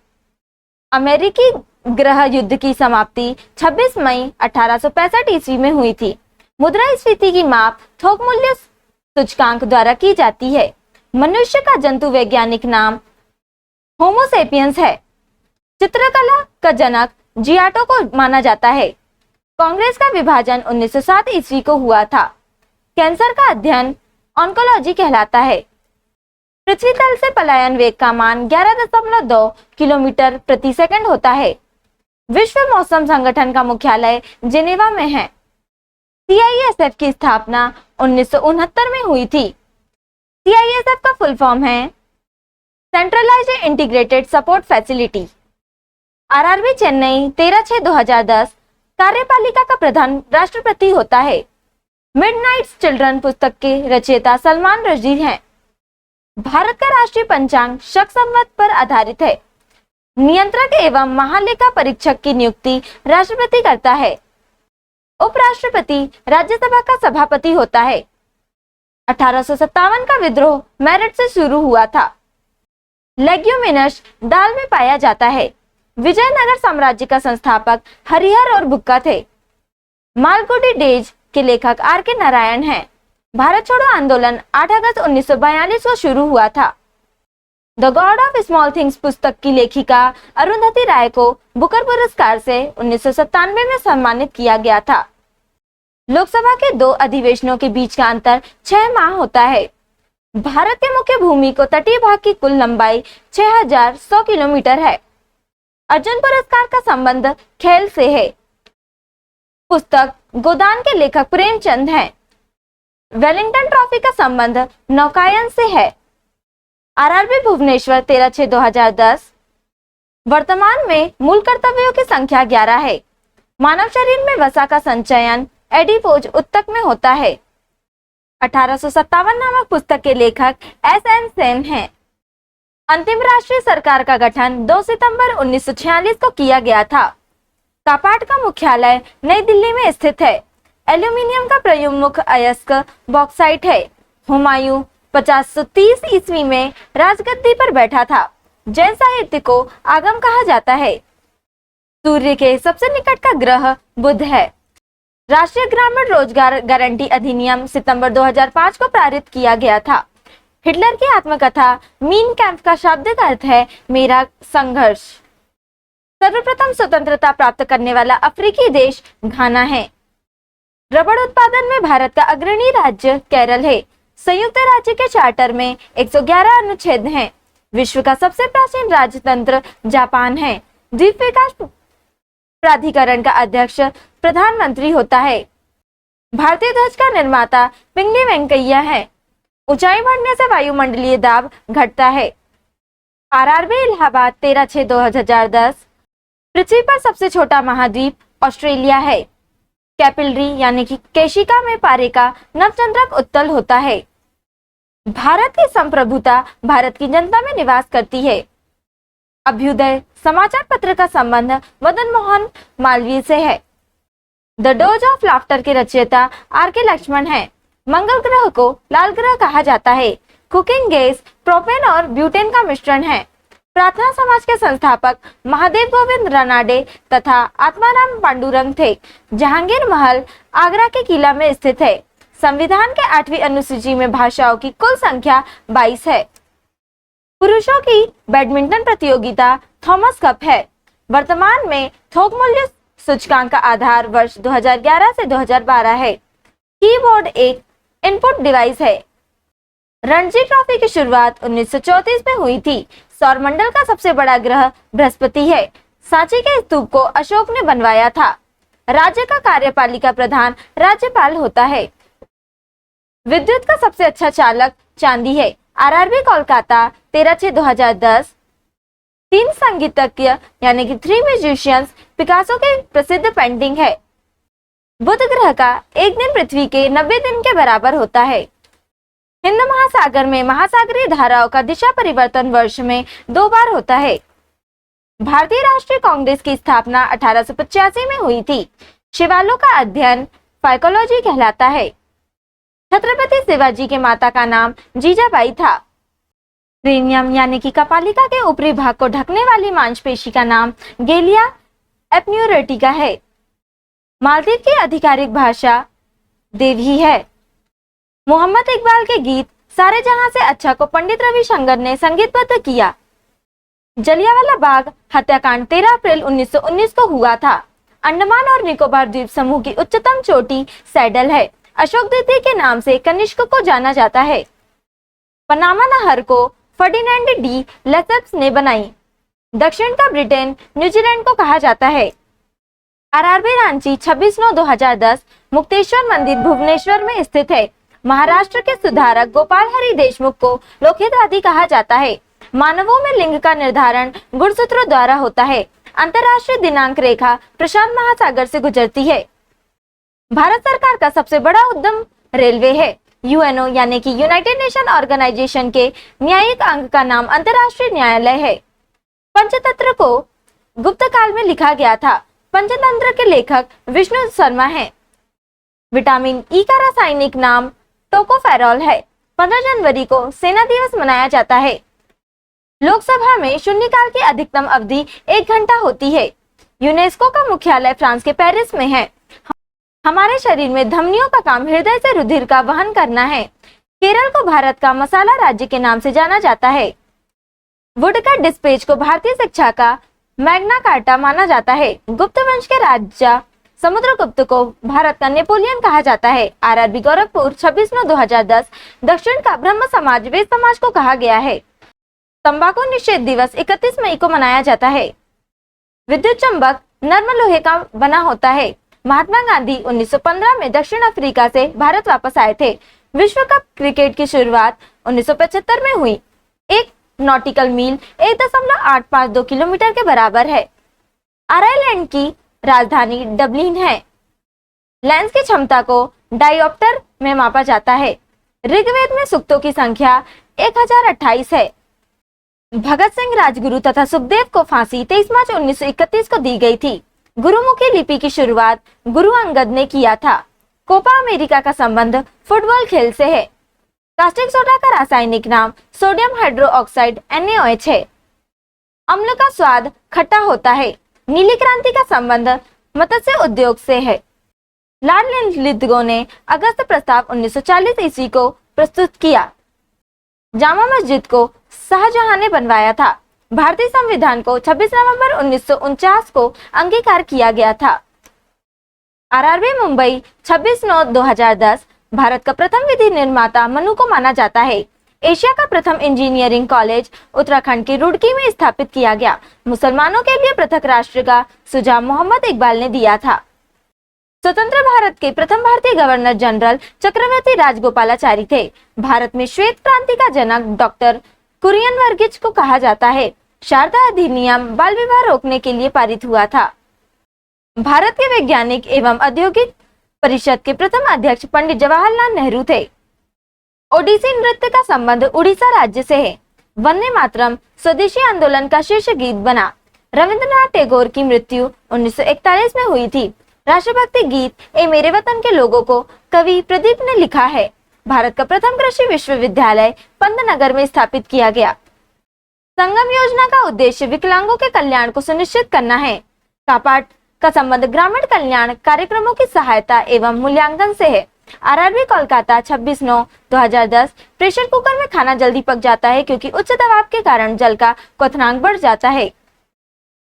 अमेरिकी गृह युद्ध की समाप्ति 26 मई 1865 ईस्वी में हुई थी। मुद्रास्फीति की माप थोक मूल्य सूचकांक द्वारा की जाती है। मनुष्य का जंतु वैज्ञानिक नाम होमोसेपियंस है। चित्रकला का जनक जियाटो को माना जाता है। कांग्रेस का विभाजन 1907 ईस्वी को हुआ था। कैंसर का अध्ययन ऑन्कोलॉजी कहलाता है। पृथ्वी तल से पलायन वेग का मान 11.2 किलोमीटर प्रति सेकंड होता है। विश्व मौसम संगठन का मुख्यालय जेनेवा में है। सीआईएसएफ की स्थापना 1969 में हुई थी। सीआईएसएफ का फुल फॉर्म है centralised integrated support facility. RRB Chennai 13/6/2010। कार्यपालिका का प्रधान राष्ट्रपति होता है। मिडनाइट्स चिल्ड्रन पुस्तक के रचयिता सलमान रश्दी हैं। भारत का राष्ट्रीय पंचांग शक संवत पर आधारित है। नियंत्रक एवं महालेखा परीक्षक की नियुक्ति राष्ट्रपति करता है। उपराष्ट्रपति राज्यसभा का सभापति होता है। 1857 का विद्रोह मेरठ से शुरू हुआ था। लेग्यूमिनस दाल में पाया जाता है। विजयनगर साम्राज्य का संस्थापक हरिहर और बुक्का थे। मालगुडी डेज के लेखक आर.के. नारायण हैं। भारत छोड़ो आंदोलन 8 अगस्त 1942 को शुरू हुआ था। The God of small things पुस्तक की लेखिका अरुंधति राय को बुकर पुरस्कार से 1997 में सम्मानित किया गया था। लोकसभा के 2 अधिवेशनों के बीच का अंतर 6 माह होता है। भारत के मुख्य भूमि को तटीय भाग की कुल लंबाई 6100 किलोमीटर है। अर्जुन पुरस्कार का संबंध खेल से है। पुस्तक गोदान के लेखक प्रेमचंद हैं। वेलिंगटन ट्रॉफी का संबंध नौकायन से है। आरआरबी भुवनेश्वर 13/6/2010। वर्तमान में मूल कर्तव्यों की संख्या 11 है। मानव शरीर में वसा का संचयन एडिपोज उत्तक में होता है। 1857 नामक पुस्तक के लेखक एस.एन. सेन हैं। अंतिम राष्ट्रीय सरकार का गठन 2 सितंबर 1946 को किया गया था। कापाट का मुख्यालय नई दिल्ली में स्थित है। एल्यूमिनियम का प्रमुख अयस्क बॉक्साइट है। हुमायूं 530 ईस्वी में राजगद्दी पर बैठा था। जैन साहित्य को आगम कहा जाता है। सूर्य के सबसे निकट का ग्रह बुध है। राष्ट्रीय ग्रामीण रोजगार गारंटी अधिनियम सितंबर 2005 को पारित किया गया था। हिटलर की आत्मकथा मीन कैंप का शाब्दिक अर्थ है मेरा संघर्ष। सर्वप्रथम स्वतंत्रता प्राप्त करने वाला अफ्रीकी देश घाना है। रबड़ उत्पादन में भारत का अग्रणी राज्य केरल है। संयुक्त राज्य के चार्टर में 111 अनुच्छेद हैं। विश्व का सबसे प्राचीन राजतंत्र जापान है। द्वीप विकास प्राधिकरण का अध्यक्ष प्रधानमंत्री होता है। भारतीय ध्वज का निर्माता पिंगली वेंकैया है। ऊंचाई बढ़ने से वायुमंडलीय दाब घटता है। आरआरबी इलाहाबाद 13/6/2010। पृथ्वी पर सबसे छोटा महाद्वीप ऑस्ट्रेलिया है। कैपिलरी यानी कि केशिका में पारे का नवचंद्रक उत्तल होता है। भारत की संप्रभुता भारत की जनता में निवास करती है। अभ्युदय समाचार पत्र का संबंध मदन मोहन मालवीय से है। द डोज ऑफ लाफ्टर के रचयिता आर.के. लक्ष्मण हैं। मंगल ग्रह को लाल ग्रह कहा जाता है। कुकिंग गैस प्रोपेन और ब्यूटेन का मिश्रण है। प्रार्थना समाज के संस्थापक महादेव गोविंद रानाडे तथा आत्माराम पांडुरंग थे। जहांगीर महल आगरा के किला में स्थित है। संविधान के 8वीं अनुसूची में भाषाओं की कुल संख्या 22 है। पुरुषों की बैडमिंटन प्रतियोगिता थॉमस कप है। वर्तमान में थोक मूल्य सूचकांक का आधार वर्ष 2011 से 2012 है। कीबोर्ड एक इनपुट डिवाइस है। रणजी ट्रॉफी की शुरुआत 1934 में हुई थी। सौरमंडल का सबसे बड़ा ग्रह बृहस्पति है। सांची के स्तूप को अशोक ने बनवाया था। राज्य का कार्यपालिका प्रधान राज्यपाल होता है। विद्युत का सबसे अच्छा चालक चांदी है। आरआरबी कोलकाता 13/6/2010। 3 संगीतज्ञ यानी कि 3 म्यूजिशियंस पिकासो की प्रसिद्ध पेंटिंग है। बुध ग्रह का एक दिन पृथ्वी के 90 दिन के बराबर होता है। हिंद महासागर में महासागरीय धाराओं का दिशा परिवर्तन वर्ष में 2 बार होता है। भारतीय राष्ट्रीय कांग्रेस की स्थापना 1885 में हुई थी। शिवालों का अध्ययन फाइकोलॉजी कहलाता है। छत्रपति शिवाजी के माता का नाम जीजाबाई था। क्रेनियम यानी कि कपालिका के ऊपरी भाग को ढकने वाली मांसपेशी का नाम गेलिया एपन्यूरेटिका है। मालदीव की आधिकारिक भाषा देवही है। मोहम्मद इकबाल के गीत सारे जहां से अच्छा को पंडित रविशंकर ने संगीतबद्ध किया। जलियांवाला बाग हत्याकांड 13 अप्रैल 1919 को हुआ था। अंडमान और निकोबार द्वीप समूह की उच्चतम चोटी सैडल है। अशोक द्वितीय के नाम से कनिष्क को जाना जाता है। पनामा नहर को फर्डिनेंड डी लेसेप्स ने बनाई। दक्षिण का ब्रिटेन न्यूजीलैंड को कहा जाता है। आरआरबी रांची 26/9/2010। मुक्तेश्वर मंदिर भुवनेश्वर में स्थित है। महाराष्ट्र के सुधारक गोपाल हरि देशमुख को लोकहितवादी कहा जाता है। मानवों में लिंग का निर्धारण गुणसूत्रों द्वारा होता है। अंतरराष्ट्रीय दिनांक रेखा प्रशांत महासागर से गुजरती है। भारत सरकार का सबसे बड़ा उद्यम रेलवे है। यूएनओ यानी कि यूनाइटेड नेशन ऑर्गेनाइजेशन के न्यायिक अंग का नाम अंतरराष्ट्रीय न्यायालय है। पंचतंत्र को गुप्त काल में लिखा गया था। पंचतंत्र के लेखक विष्णु शर्मा हैं। विटामिन ई का रासायनिक नाम टोकोफेरॉल है। 15 जनवरी को सेना दिवस मनाया जाता है। लोकसभा में शून्यकाल की अधिकतम अवधि 1 घंटा होती है। यूनेस्को का मुख्यालय फ्रांस के पेरिस में है। हमारे शरीर में धमनियों का काम हृदय से रुधिर का वहन करना है। केरल को भारत का मसाला राज्य के नाम से जाना जाता है। वुडकट डिस्पेच को भारतीय शिक्षा का मैग्ना कार्टा माना जाता है। गुप्त वंश के राजा समुद्रगुप्त को भारत का नेपोलियन कहा जाता है। आरआरबी गोरखपुर 26/9/2010। दक्षिण का ब्रह्म समाज वेद समाज को कहा गया है। तंबाकू निषेध दिवस 31 मई को मनाया जाता है। विद्युत चुंबक नर्म लोहे का बना होता है। महात्मा गांधी 1915 में दक्षिण अफ्रीका से भारत वापस आए थे। विश्व कप क्रिकेट की शुरुआत 1975 में हुई। एक नॉटिकल मील 1.852 किलोमीटर के बराबर है। आयरलैंड की राजधानी डबलिन है। लेंस की क्षमता को डायोप्टर में मापा जाता है। ऋग्वेद में सूक्तों की संख्या 1028 है। भगत सिंह, राजगुरु तथा सुखदेव को फांसी 23 मार्च 1931 को दी गई थी। गुरुमुखी लिपि की शुरुआत गुरु अंगद ने किया था। कोपा अमेरिका का संबंध फुटबॉल खेल से है। कास्टिक सोडा का रासायनिक नाम सोडियम हाइड्रोक्साइड NaOH है। अम्ल का स्वाद खट्टा होता है। नीली क्रांति का संबंध मत्स्य उद्योग से है। लॉर्ड लिथगो ने अगस्त प्रस्ताव 1940 ईस्वी को प्रस्तुत किया। जामा मस्जिद को शाहजहां ने बनवाया था। भारतीय संविधान को 26 नवंबर 1949 को अंगीकार किया गया था। RRB मुंबई 26/9/2010 भारत का प्रथम विधि निर्माता मनु को माना जाता है। एशिया का प्रथम इंजीनियरिंग कॉलेज उत्तराखंड के रुड़की में स्थापित किया गया। मुसलमानों के लिए पृथक राष्ट्र का सुझाव मोहम्मद इकबाल ने दिया था। स्वतंत्र भारत के प्रथम भारतीय गवर्नर जनरल चक्रवर्ती राजगोपालाचारी थे। भारत में श्वेत क्रांति का जनक डॉक्टर कुरियन वर्गीज को कहा जाता है। शारदा अधिनियम बाल विवाह रोकने के लिए पारित हुआ था। भारत के वैज्ञानिक एवं औद्योगिक परिषद के प्रथम अध्यक्ष पंडित जवाहरलाल नेहरू थे। ओडिसी नृत्य का संबंध उड़ीसा राज्य से है। वंदे मातरम स्वदेशी आंदोलन का शीर्ष गीत बना। रविंद्रनाथ टैगोर की मृत्यु 1941 में हुई थी। राष्ट्रभक्ति गीत ए मेरे वतन के लोगों को कवि प्रदीप ने लिखा है। भारत का प्रथम कृषि विश्वविद्यालय पंतनगर में स्थापित किया गया। संगम योजना का उद्देश्य विकलांगों के कल्याण को सुनिश्चित करना है। कापाट का संबंध ग्रामीण कल्याण कार्यक्रमों की सहायता एवं मूल्यांकन से है। RRB कोलकाता 26/9/2010 प्रेशर कुकर में खाना जल्दी पक जाता है क्योंकि उच्च दबाव के कारण जल का क्वथनांक बढ़ जाता है।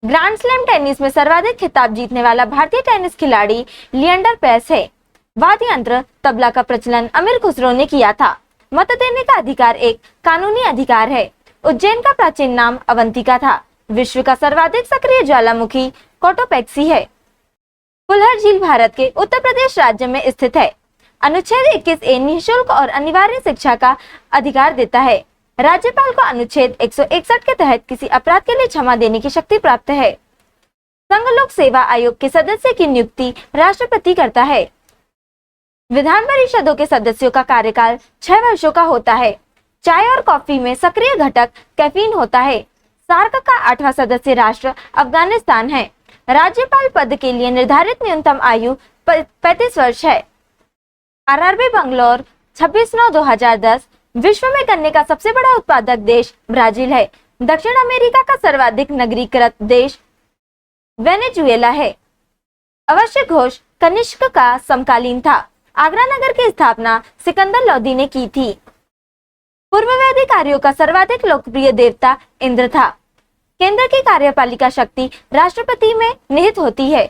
ग्रैंड स्लैम टेनिस में सर्वाधिक खिताब जीतने वाला भारतीय टेनिस खिलाड़ी लिएंडर पेस है। वाद्य यंत्र तबला का प्रचलन अमीर खुसरो ने किया था। मत देने का अधिकार एक कानूनी अधिकार है। उज्जैन का प्राचीन नाम अवंतिका था। विश्व का सर्वाधिक सक्रिय ज्वालामुखी कोटोपैक्सी है। फुलहर झील भारत के उत्तर प्रदेश राज्य में स्थित है। अनुच्छेद 21A निःशुल्क और अनिवार्य शिक्षा का अधिकार देता है। राज्यपाल को अनुच्छेद 161 के तहत किसी अपराध के लिए क्षमा देने की शक्ति प्राप्त है। संघ लोक सेवा आयोग के सदस्य की नियुक्ति राष्ट्रपति करता है। विधान परिषदों के सदस्यों का कार्यकाल 6 वर्षों का होता है। चाय और कॉफी में सक्रिय घटक कैफीन होता है। सार्क का 8वां सदस्य राष्ट्र अफगानिस्तान है। राज्यपाल पद के लिए निर्धारित न्यूनतम आयु 35 वर्ष है। RRB बंगलौर 26/9/2010 विश्व में गन्ने का सबसे बड़ा उत्पादक देश ब्राजील है। दक्षिण अमेरिका का सर्वाधिक नगरीकृत देश वेनेजुएला है। अवश्य घोष कनिष्क का समकालीन था। आगरा नगर की स्थापना सिकंदर लोदी ने की थी। पूर्व वैदिक कार्यों का सर्वाधिक लोकप्रिय देवता इंद्र था। केंद्र की कार्यपालिका शक्ति राष्ट्रपति में निहित होती है।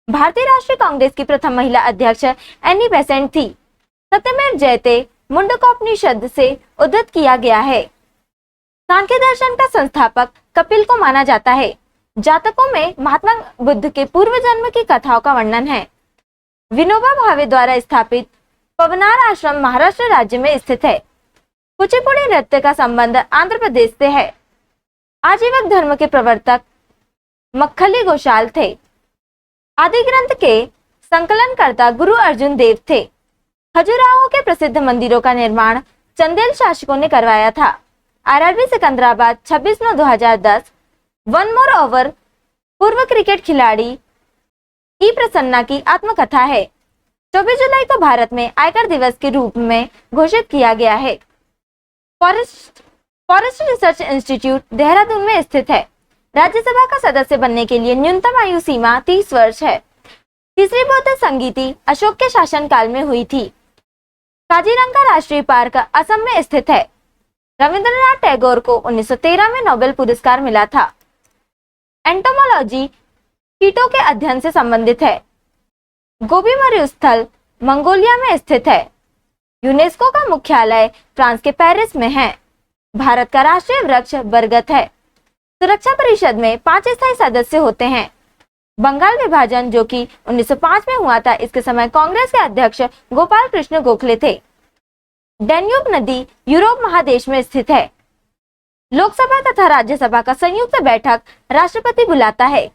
भारतीय राष्ट्रीय कांग्रेस की प्रथम महिला अध्यक्ष एनी बेसेंट थी। सत्यमेव जयते मुंडकोपनिषद से उद्धृत किया गया है। सांख्य दर्शन का संस्थापक कपिल को माना जाता है। जातकों में महात्मा बुद्ध के पूर्व जन्म की कथाओं का वर्णन है। विनोबा भावे द्वारा स्थापित पवनार आश्रम महाराष्ट्र राज्य में स्थित है। कुचिपुड़ी नृत्य का संबंध आंध्र प्रदेश से है। आजीवक धर्म के प्रवर्तक मक्खली गोशाल थे। आदि ग्रंथ के संकलनकर्ता गुरु अर्जुन देव थे। खजुराहो के प्रसिद्ध मंदिरों का निर्माण चंदेल शासकों ने करवाया था। RRB Secunderabad 26/9/2010 one more over पूर्व क्रिकेट खिलाड़ी ई प्रसन्ना की आत्मकथा है। 24 जुलाई को भारत में आयकर दिवस के रूप में घोषित किया गया है। फॉरेस्ट रिसर्च इंस्टीट्यूट देहरादून में स्थित है। राज्यसभा का सदस्य बनने के लिए न्यूनतम आयु सीमा 30 वर्ष है। तीसरी बौद्ध संगीति अशोक के शासनकाल में हुई थी। काजीरंगा राष्ट्रीय पार्क असम में स्थित है। रविंद्रनाथ टैगोर को 1913 में नोबेल पुरस्कार मिला था। एंटोमोलॉजी कीटों के अध्ययन से संबंधित है। गोबी मरुस्थल मंगोलिया में स्थित है। यूनेस्को का मुख्यालय फ्रांस के पेरिस में है। भारत का राष्ट्रीय वृक्ष बरगद है। सुरक्षा परिषद में 5 स्थायी सदस्य होते हैं। बंगाल विभाजन जो कि 1905 में हुआ था, इसके समय कांग्रेस के अध्यक्ष गोपाल कृष्ण गोखले थे। डैन्यूब नदी यूरोप महादेश में स्थित है। लोकसभा तथा राज्यसभा का संयुक्त बैठक राष्ट्रपति बुलाता है।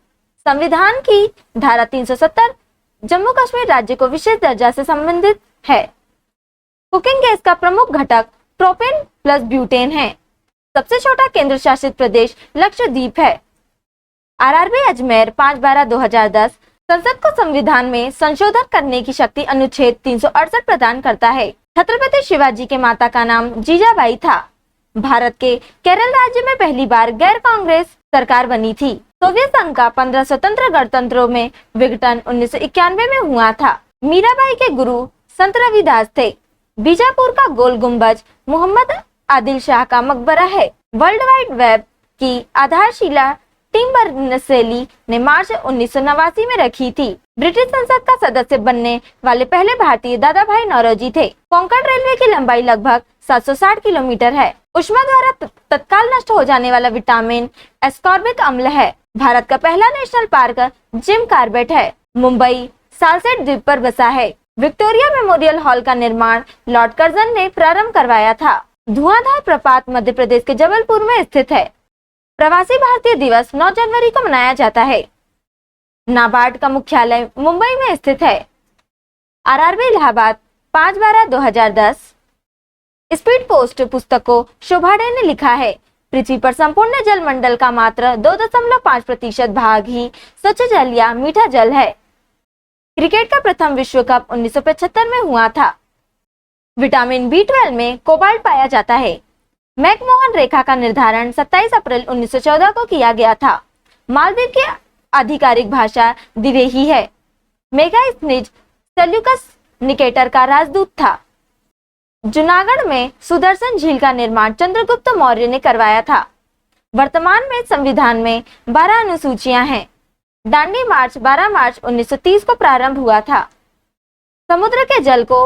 संविधान की धारा 370 जम्मू कश्मीर राज्य को विशेष दर्जा से संबंधित है। कुकिंग गैस का प्रमुख घटक प्रोपेन प्लस ब्यूटेन है। सबसे छोटा केंद्र शासित प्रदेश लक्षद्वीप है। आरआरबी अजमेर 5/12/2010 संसद को संविधान में संशोधन करने की शक्ति अनुच्छेद 368 प्रदान करता है। छत्रपति शिवाजी के माता का नाम जीजाबाई था। भारत के केरल राज्य में पहली बार गैर कांग्रेस सरकार बनी थी। सोवियत संघ का 15 स्वतंत्र गणतंत्रों में विघटन 1991 में हुआ था। मीराबाई के गुरु संत रविदास थे। बीजापुर का गोल गुंबज मोहम्मद आदिल शाह का मकबरा है। वर्ल्ड वाइड वेब की आधारशिला टिम बर्नर्स-ली ने मार्च 1989 में रखी थी। ब्रिटिश संसद का सदस्य बनने वाले पहले भारतीय दादा भाई नौरोजी थे। कोंकण रेलवे की लंबाई लगभग 760 किलोमीटर है। ऊष्मा द्वारा तत्काल नष्ट हो जाने वाला विटामिन एस्कॉर्बिक अम्ल है। भारत का पहला नेशनल पार्क जिम कॉर्बेट है। मुंबई सालसेट द्वीप पर बसा है। विक्टोरिया मेमोरियल हॉल का निर्माण लॉर्ड कर्जन ने प्रारंभ करवाया था। धुआंधार प्रपात मध्य प्रदेश के जबलपुर में स्थित है। प्रवासी भारतीय दिवस 9 जनवरी को मनाया जाता है। नाबार्ड का मुख्यालय मुंबई में स्थित है। आरआरबी इलाहाबाद 5/12/2010। स्पीड पोस्ट पुस्तक को शोभाडे ने लिखा है। पृथ्वी पर संपूर्ण जल मंडल का मात्र 2.5% भाग ही स्वच्छ जल या मीठा जल है। क्रिकेट का प्रथम विश्व कप 1975 में हुआ था। विटामिन B12 में कोबाल्ट पाया जाता है। मैकमोहन रेखा का निर्धारण 27 अप्रैल 1914 को किया गया था। मालदीव की आधिकारिक भाषा दिवेही है। मेगास्थनीज सेल्यूकस निकेटर का राजदूत था। जूनागढ़ में सुदर्शन झील का निर्माण चंद्रगुप्त मौर्य ने करवाया था। वर्तमान में संविधान में 12 अनुसूचियां हैं। दांडी मार्च 12 मार्च 1930 को प्रारंभ हुआ था। समुद्र के जल को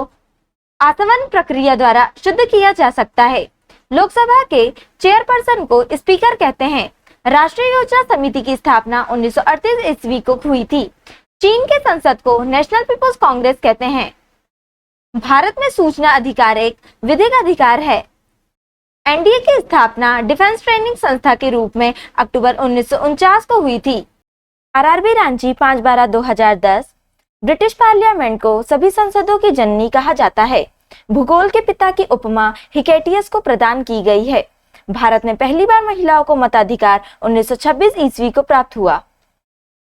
आसवन प्रक्रिया द्वारा शुद्ध किया जा सकता है। लोकसभा के चेयरपर्सन को स्पीकर कहते हैं। राष्ट्रीय योजना समिति की स्थापना 1938 ईस्वी को हुई थी। चीन के संसद को नेशनल पीपुल्स कांग्रेस कहते हैं। भारत में सूचना अधिकार एक विधिक अधिकार है। एनडीए की स्थापना डिफेंस ट्रेनिंग संस्था के रूप में अक्टूबर 1949 को हुई थी। आरआरबी रांची 5/12/2010। ब्रिटिश पार्लियामेंट को सभी संसदों की जननी कहा जाता है। भूगोल के पिता की उपमा हिकेटियस को प्रदान की गई है। भारत में पहली बार महिलाओं को मताधिकार 1926 ईस्वी को प्राप्त हुआ।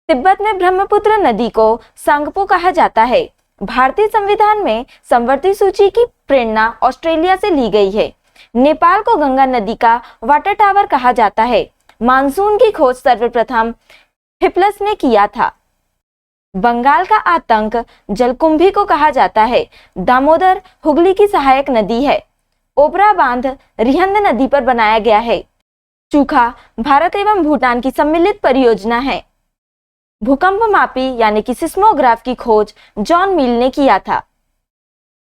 तिब्बत में ब्रह्मपुत्र नदी को सांगपो कहा जाता है। भारतीय संविधान में समवर्ती सूची की प्रेरणा ऑस्ट्रेलिया से ली गई है। नेपाल को गंगा नदी का वाटर टावर कहा जाता है। मानसून की खोज सर्वप्रथम हिप्लस ने किया था। बंगाल का आतंक जलकुंभी को कहा जाता है। दामोदर हुगली की सहायक नदी है। ओबरा बांध रिहंद नदी पर बनाया गया है। चूखा भारत एवं भूटान की सम्मिलित परियोजना है। भूकंप मापी यानी कि सिस्मोग्राफ की खोज जॉन मिल ने किया था।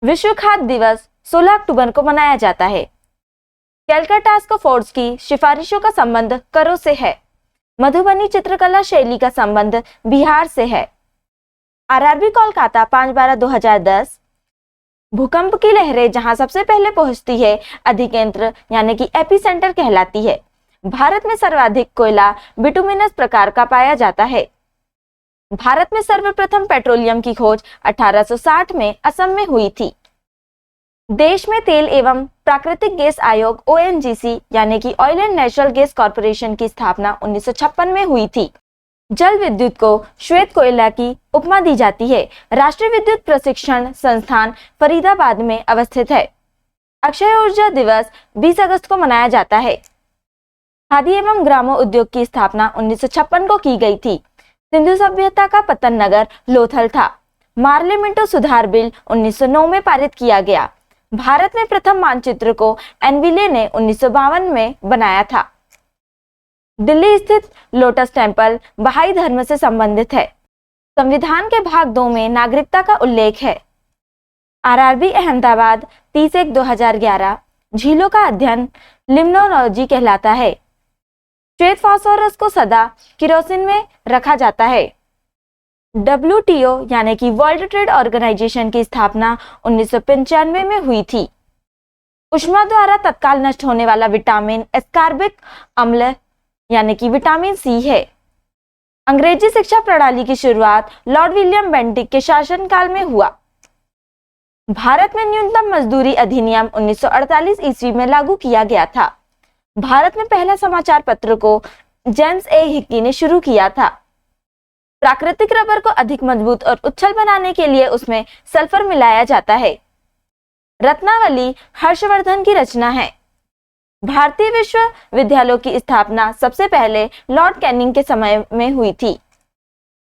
विश्व खाद्य दिवस 16 अक्टूबर को मनाया जाता है। कैलकटा टास्क फोर्स की सिफारिशों का संबंध करों से है। मधुबनी चित्रकला शैली का संबंध बिहार से है। आरआरबी कोलकाता 5/12/2010। भूकंप की लहरें जहां सबसे पहले पहुंचती है अधिकेंद्र यानी कि एपिसेंटर कहलाती है। भारत में सर्वाधिक कोयला बिटुमिनस प्रकार का पाया जाता है। भारत में सर्वप्रथम पेट्रोलियम की खोज 1860 में असम में हुई थी। देश में तेल एवं प्राकृतिक गैस आयोग ONGC यानी कि oil and natural gas corporation की स्थापना 1956 में हुई थी। जल विद्युत को श्वेत कोयला की उपमा दी जाती है। राष्ट्रीय विद्युत प्रशिक्षण संस्थान फरीदाबाद में अवस्थित है। अक्षय ऊर्जा दिवस 20 अगस्त को मनाया जाता है। खादी एवं ग्रामो उद्योग की स्थापना 1956 को की गई थी। सिंधु सभ्यता का पतन नगर लोथल था। मार्लेमेंटो सुधार बिल 1909 में पारित किया गया। भारत में प्रथम मानचित्र को एनविले ने 1952 में बनाया था। दिल्ली स्थित लोटस टेम्पल बहाई धर्म से संबंधित है। संविधान के भाग 2 में नागरिकता का उल्लेख है। आरआरबी अहमदाबाद 30/1/2011। झीलों का अध्ययन लिम्नोलॉजी कहलाता है। श्वेत फास्फोरस को सदा किरोसिन में रखा जाता है। WTO यानी कि वर्ल्ड ट्रेड ऑर्गेनाइजेशन की स्थापना 1995 में हुई थी। ऊष्मा द्वारा तत्काल नष्ट होने वाला विटामिन एस्कॉर्बिक अम्ल यानी कि विटामिन सी है। अंग्रेजी शिक्षा प्रणाली की शुरुआत लॉर्ड विलियम बेंटिक के शासनकाल में हुआ। भारत में न्यूनतम मजदूरी अधिनियम 1948 ईस्वी में लागू किया गया था। भारत में पहला समाचार पत्र को जेम्स ए हिकी ने शुरू किया था। प्राकृतिक रबर को अधिक मजबूत और उच्छल बनाने के लिए उसमें सल्फर मिलाया जाता है। रत्नावली हर्षवर्धन की रचना है। भारतीय विश्वविद्यालयों की स्थापना सबसे पहले लॉर्ड कैनिंग के समय में हुई थी।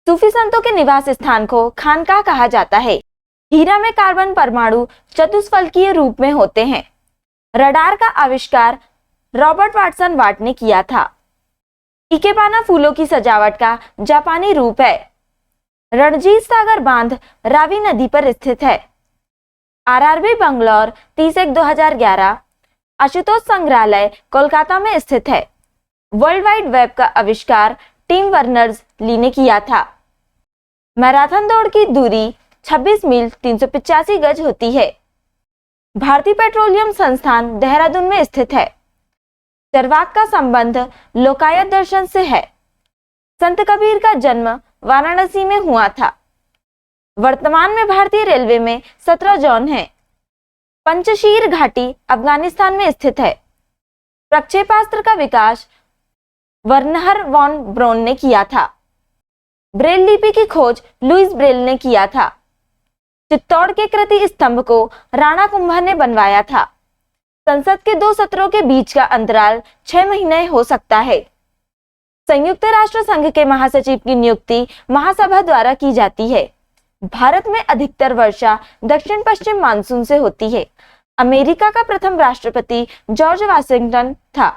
सूफी संतों के निवास स्थान को खानकाह कहा जाता है। हीरा में कार्बन परमाणु चतुष्फलकीय रूप में होते हैं। रडार का आविष्कार रॉबर्ट वाटसन वाट ने किया था। इकेबाना फूलों की सजावट का जापानी रूप है। रणजीत सागर बांध रावी नदी पर स्थित है। आरआरबी बंगलौर 30/1/2011। आशुतोष संग्रहालय कोलकाता में स्थित है। वर्ल्ड वाइड वेब का आविष्कार टिम वर्नर्स ली ने किया था। मैराथन दौड़ की दूरी 26 मील 385 गज होती है। भारतीय पेट्रोलियम संस्थान देहरादून में स्थित है। चरवाक का संबंध लोकायत दर्शन से है। संत कबीर का जन्म वाराणसी में हुआ था। वर्तमान में भारतीय रेलवे में 17 जोन हैं। पंचशीर घाटी अफगानिस्तान में स्थित है। प्रक्षेपास्त्र का विकास वर्नहर वॉन ब्रौन ने किया था। ब्रेल लिपि की खोज लुईस ब्रेल ने किया था। चित्तौड़ के कृति स्तंभ को राणा कुंभा ने बनवाया था। संसद के 2 सत्रों के बीच का अंतराल 6 महीने हो सकता है। संयुक्त राष्ट्र संघ के महासचिव की नियुक्ति महासभा द्वारा की जाती है। भारत में अधिकतर वर्षा दक्षिण पश्चिम मानसून से होती है। अमेरिका का प्रथम राष्ट्रपति जॉर्ज वाशिंगटन था।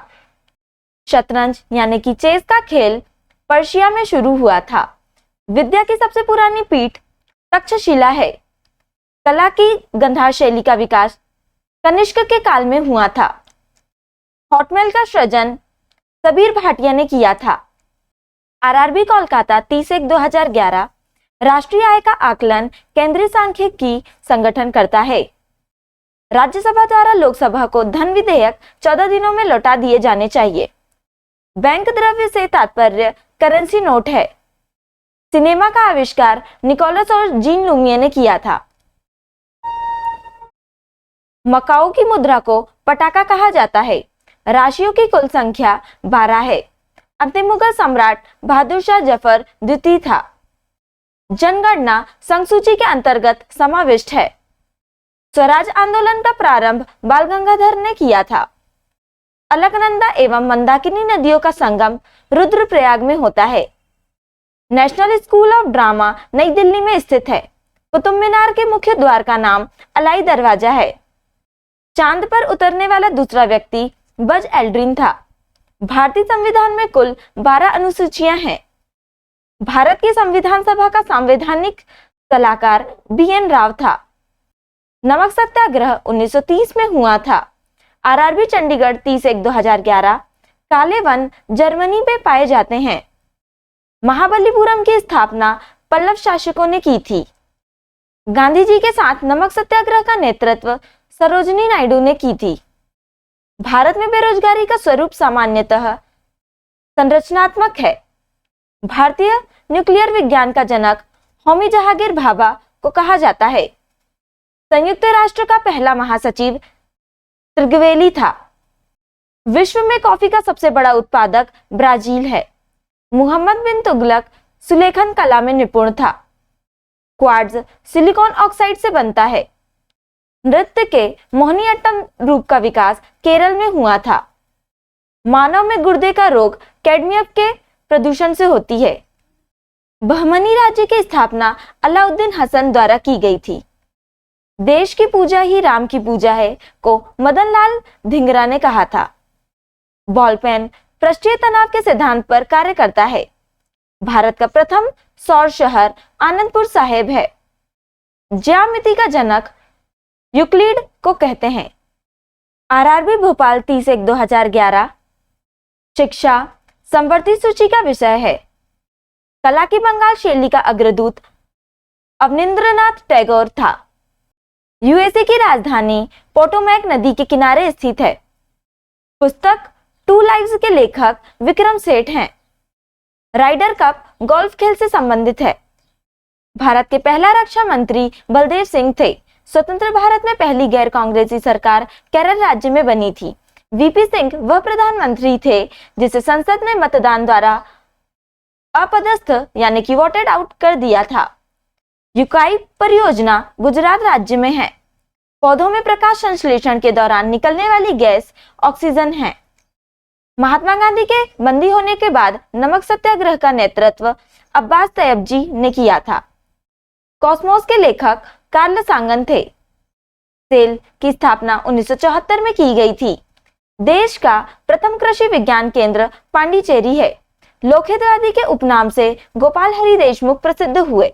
शतरंज यानी कि चेस का खेल पर्शिया में शुरू हुआ था। विद्या की सबसे पुरानी पीठ तक्षशिला है। कला की गंधार शैली का विकास कनिष्क के काल में हुआ था। हॉटमेल का सृजन सबीर भाटिया ने किया था। आरआरबी कोलकाता 30/1/2011 राष्ट्रीय आय का आकलन केंद्रीय सांख्यिकी संगठन करता है। राज्यसभा द्वारा लोकसभा को धन विधेयक 14 दिनों में लौटा दिए जाने चाहिए। बैंक द्रव्य से तात्पर्य करेंसी नोट है। सिनेमा का आविष्कार निकोलस और जीन लुमिये ने किया था। मकाओ की मुद्रा को पटाका कहा जाता है। राशियों की कुल संख्या 12 है। अंतिम मुगल सम्राट बहादुर शाह जफर द्वितीय था। जनगणना संसूची के अंतर्गत समाविष्ट है। स्वराज आंदोलन का प्रारंभ बाल गंगाधर ने किया था। अलकनंदा एवं मंदाकिनी नदियों का संगम रुद्रप्रयाग में होता है। नेशनल स्कूल ऑफ ड्रामा नई दिल्ली में स्थित है। कुतुब मीनार के मुख्य द्वार का नाम अलाई दरवाजा है। चांद पर उतरने वाला दूसरा व्यक्ति बज एल्ड्रिन था। भारतीय संविधान में कुल 12 अनुसूचियां हैं। भारत की संविधान सभा का संवैधानिक सलाहकार BN राव था। नमक सत्याग्रह 1930 में हुआ था। आरआरबी चंडीगढ़ 30/1/2011 काले वन जर्मनी में पाए जाते हैं। महाबलीपुरम की स्थापना पल्लव शासकों ने की थी। गांधी जी के साथ नमक सत्याग्रह का नेतृत्व सरोजिनी नायडू ने की थी। भारत में बेरोजगारी का स्वरूप सामान्यतः संरचनात्मक है। भारतीय न्यूक्लियर विज्ञान का जनक होमी जहांगीर भाभा को कहा जाता है। संयुक्त राष्ट्र का पहला महासचिव त्रिगवेली था। विश्व में कॉफी का सबसे बड़ा उत्पादक ब्राजील है। मुहम्मद बिन तुगलक सुलेखन कला में निपुण था। क्वार्ट्ज सिलिकॉन ऑक्साइड से बनता है। नृत्य के मोहिनीअट्टम रूप का विकास केरल में हुआ था। मानव में गुर्दे का रोग कैडमियम के प्रदूषण से होती है। बहमनी राज्य की स्थापना अलाउद्दीन हसन द्वारा की गई थी। देश की पूजा ही राम की पूजा है को मदन लाल धिंगरा ने कहा था। बॉल पेन पृष्ठीय तनाव के सिद्धांत पर कार्य करता है। भारत का प्रथम सौर शहर आनंदपुर साहिब है। ज्यामिति का जनक यूक्लिड को कहते हैं। आरआरबी भोपाल 30/1/2011 शिक्षा संवर्ती सूची का विषय है। कला की बंगाल शैली का अग्रदूत अवनींद्रनाथ टैगोर था। यूएसए की राजधानी पोटोमैक नदी के किनारे स्थित है। पुस्तक टू लाइव्स के लेखक विक्रम सेठ हैं। राइडर कप गोल्फ खेल से संबंधित है। भारत के पहला रक्षा मंत्री बलदेव सिंह थे। स्वतंत्र भारत में पहली गैर कांग्रेसी सरकार केरल राज्य में बनी थी। वीपी सिंह वह प्रधानमंत्री थे जिसे संसद ने मतदान द्वारा अपदस्थ यानी कि वोटेड आउट कर दिया था। युकाई परियोजना गुजरात राज्य में है। पौधों में प्रकाश संश्लेषण के दौरान निकलने वाली गैस ऑक्सीजन है। महात्मा गांधी के बंदी होने के बाद नमक सत्याग्रह का नेतृत्व अब्बास तैयब जी ने किया था। कॉस्मोस के लेखक कार्ल सांगन थे। सेल की स्थापना 1974 में की गई थी। देश का प्रथम कृषि विज्ञान केंद्र पांडिचेरी है। लोकहितवादी के उपनाम से गोपाल हरि देशमुख प्रसिद्ध हुए।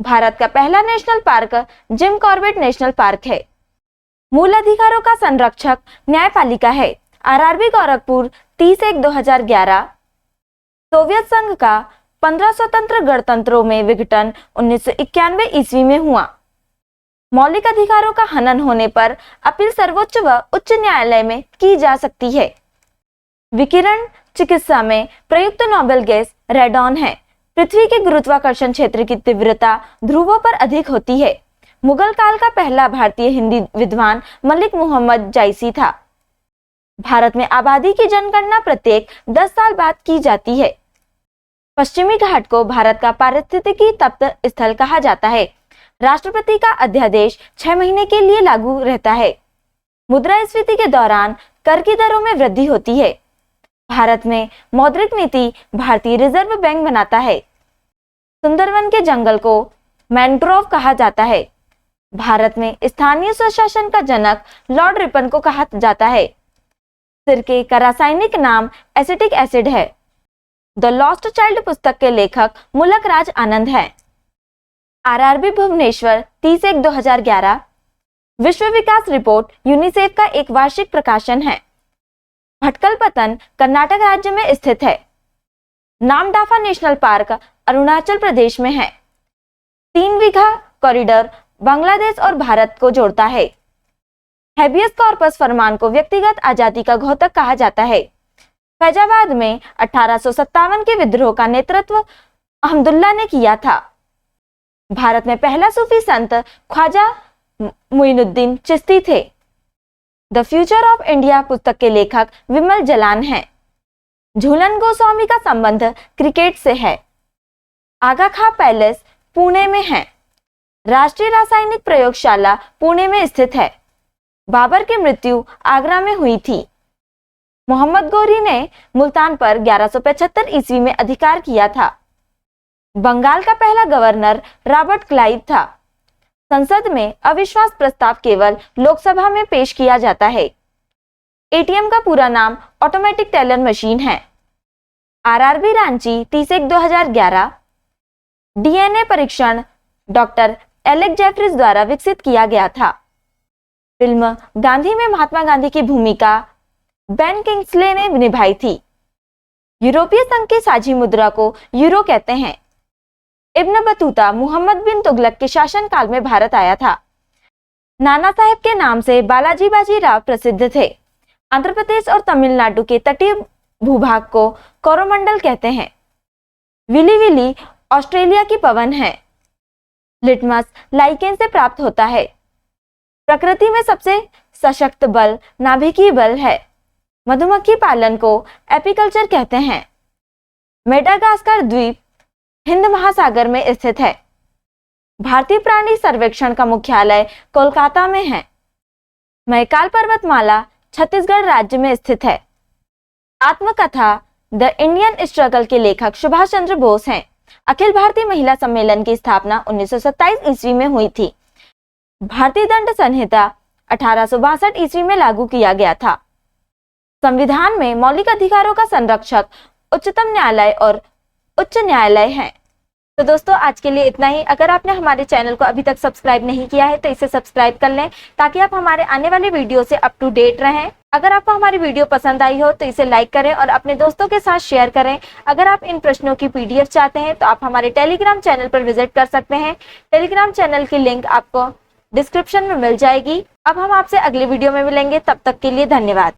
भारत का पहला national park Jim Corbett national park है। मूल अधिकारों का संरक्षक न्यायपालिका है। आरआरबी गोरखपुर 30/1/2011। सोवियत संघ का 15 स्वतंत्र गणतंत्रों में विघटन 1991 ईस्वी में हुआ। मौलिक अधिकारों का हनन होने पर अपील सर्वोच्च व उच्च न्यायालय में की जा सकती है। विकिरण चिकित्सा में प्रयुक्त नोबेल गैस रेडॉन है। पृथ्वी के गुरुत्वाकर्षण क्षेत्र की तीव्रता ध्रुवों पर अधिक होती है। मुगल काल का पहला भारतीय हिंदी विद्वान मलिक मुहम्मद जायसी था। भारत में आबादी की जनगणना प्रत्येक 10 साल बाद की जाती है। पश्चिमी घाट को भारत का पारिस्थितिकी तप्त स्थल कहा जाता है। राष्ट्रपति का अध्यादेश 6 महीने के लिए लागू रहता है। मुद्रास्फीति के दौरान कर की दरों में वृद्धि होती है। भारत में मौद्रिक नीति भारतीय रिजर्व बैंक बनाता है। सुंदरवन के जंगल को मैनग्रोव कहा जाता है। भारत में स्थानीय स्वशासन का जनक लॉर्ड रिपन को कहा जाता है। सिरके का रासायनिक नाम एसिटिक एसिड है। द लॉस्ट चाइल्ड पुस्तक के लेखक मुलक राज आनंद हैं। आरआरबी भुवनेश्वर 30/1/2011। विश्व विकास रिपोर्ट यूनिसेफ का एक वार्षिक प्रकाशन है। भटकल पतन कर्नाटक राज्य में स्थित है। नामदाफा नेशनल पार्क अरुणाचल प्रदेश में है। 3 बीघा कॉरिडोर बांग्लादेश और भारत को जोड़ता है। हैबियस कॉर्पस फरमान को व्यक्तिगत आजादी का घोतक कहा जाता है। फैजाबाद में 1857 के विद्रोह का नेतृत्व अहमदुल्ला ने किया था। भारत में पहला सूफी संत ख्वाजा मुइनुद्दीन चिश्ती थे। द फ्यूचर ऑफ इंडिया पुस्तक के लेखक विमल जलान हैं। झूलन गोस्वामी का संबंध क्रिकेट से है। आगा खां पैलेस पुणे में है। राष्ट्रीय रासायनिक प्रयोगशाला पुणे में स्थित है। बाबर की मृत्यु आगरा में हुई थी। मोहम्मद गौरी ने मुल्तान पर 1175 ईस्वी में अधिकार किया था। बंगाल का पहला गवर्नर रॉबर्ट क्लाइव था। संसद में अविश्वास प्रस्ताव केवल लोकसभा में पेश किया जाता है। एटीएम का पूरा नाम ऑटोमेटिक टेलर मशीन है। आरआरबी रांची 30/1/2011। डीएनए परीक्षण डॉक्टर एलेक जेफरीज द्वारा विकसित किया गया था। फिल्म गांधी में महात्मा गांधी की भूमिका बेन किंग्सले ने निभाई थी। यूरोपीय संघ की साझी मुद्रा को यूरो कहते हैं। इब्न बतूता मुहम्मद बिन तुगलक के शासनकाल में भारत आया था। नाना साहेब के नाम से बालाजी बाजीराव प्रसिद्ध थे। आंध्र प्रदेश और तमिलनाडु के तटीय भूभाग को कोरोमंडल कहते हैं। विली विली ऑस्ट्रेलिया की पवन है। लिटमस लाइकेन से प्राप्त होता है। प्रकृति में सबसे सशक्त बल नाभिकीय बल है। मधुमक्खी पालन को एपीकल्चर कहते हैं। मेडागास्कर द्वीप हिंद महासागर में स्थित है। भारतीय प्राणी सर्वेक्षण का मुख्यालय कोलकाता में है। मैकाल पर्वतमाला छत्तीसगढ़ राज्य में स्थित है। आत्मकथा द इंडियन स्ट्रगल के लेखक सुभाष चंद्र बोस हैं। अखिल भारतीय महिला सम्मेलन की स्थापना 1927 ईस्वी में हुई थी। भारतीय दंड संहिता 1862 ईस्वी में लागू किया गया था। संविधान में मौलिक अधिकारों का संरक्षक उच्चतम न्यायालय और उच्च न्यायालय है। तो दोस्तों आज के लिए इतना ही। अगर आपने हमारे चैनल को अभी तक सब्सक्राइब नहीं किया है तो इसे सब्सक्राइब कर लें ताकि आप हमारे आने वाले वीडियो से अप टू डेट रहें। अगर आपको हमारी वीडियो पसंद आई हो तो इसे लाइक करें और अपने दोस्तों के साथ शेयर करें। अगर आप इन प्रश्नों की पीडीएफ चाहते हैं तो आप हमारे टेलीग्राम चैनल पर विजिट कर सकते हैं। टेलीग्राम चैनल की लिंक आपको डिस्क्रिप्शन में मिल जाएगी। अब हम आपसे अगली वीडियो में मिलेंगे, तब तक के लिए धन्यवाद।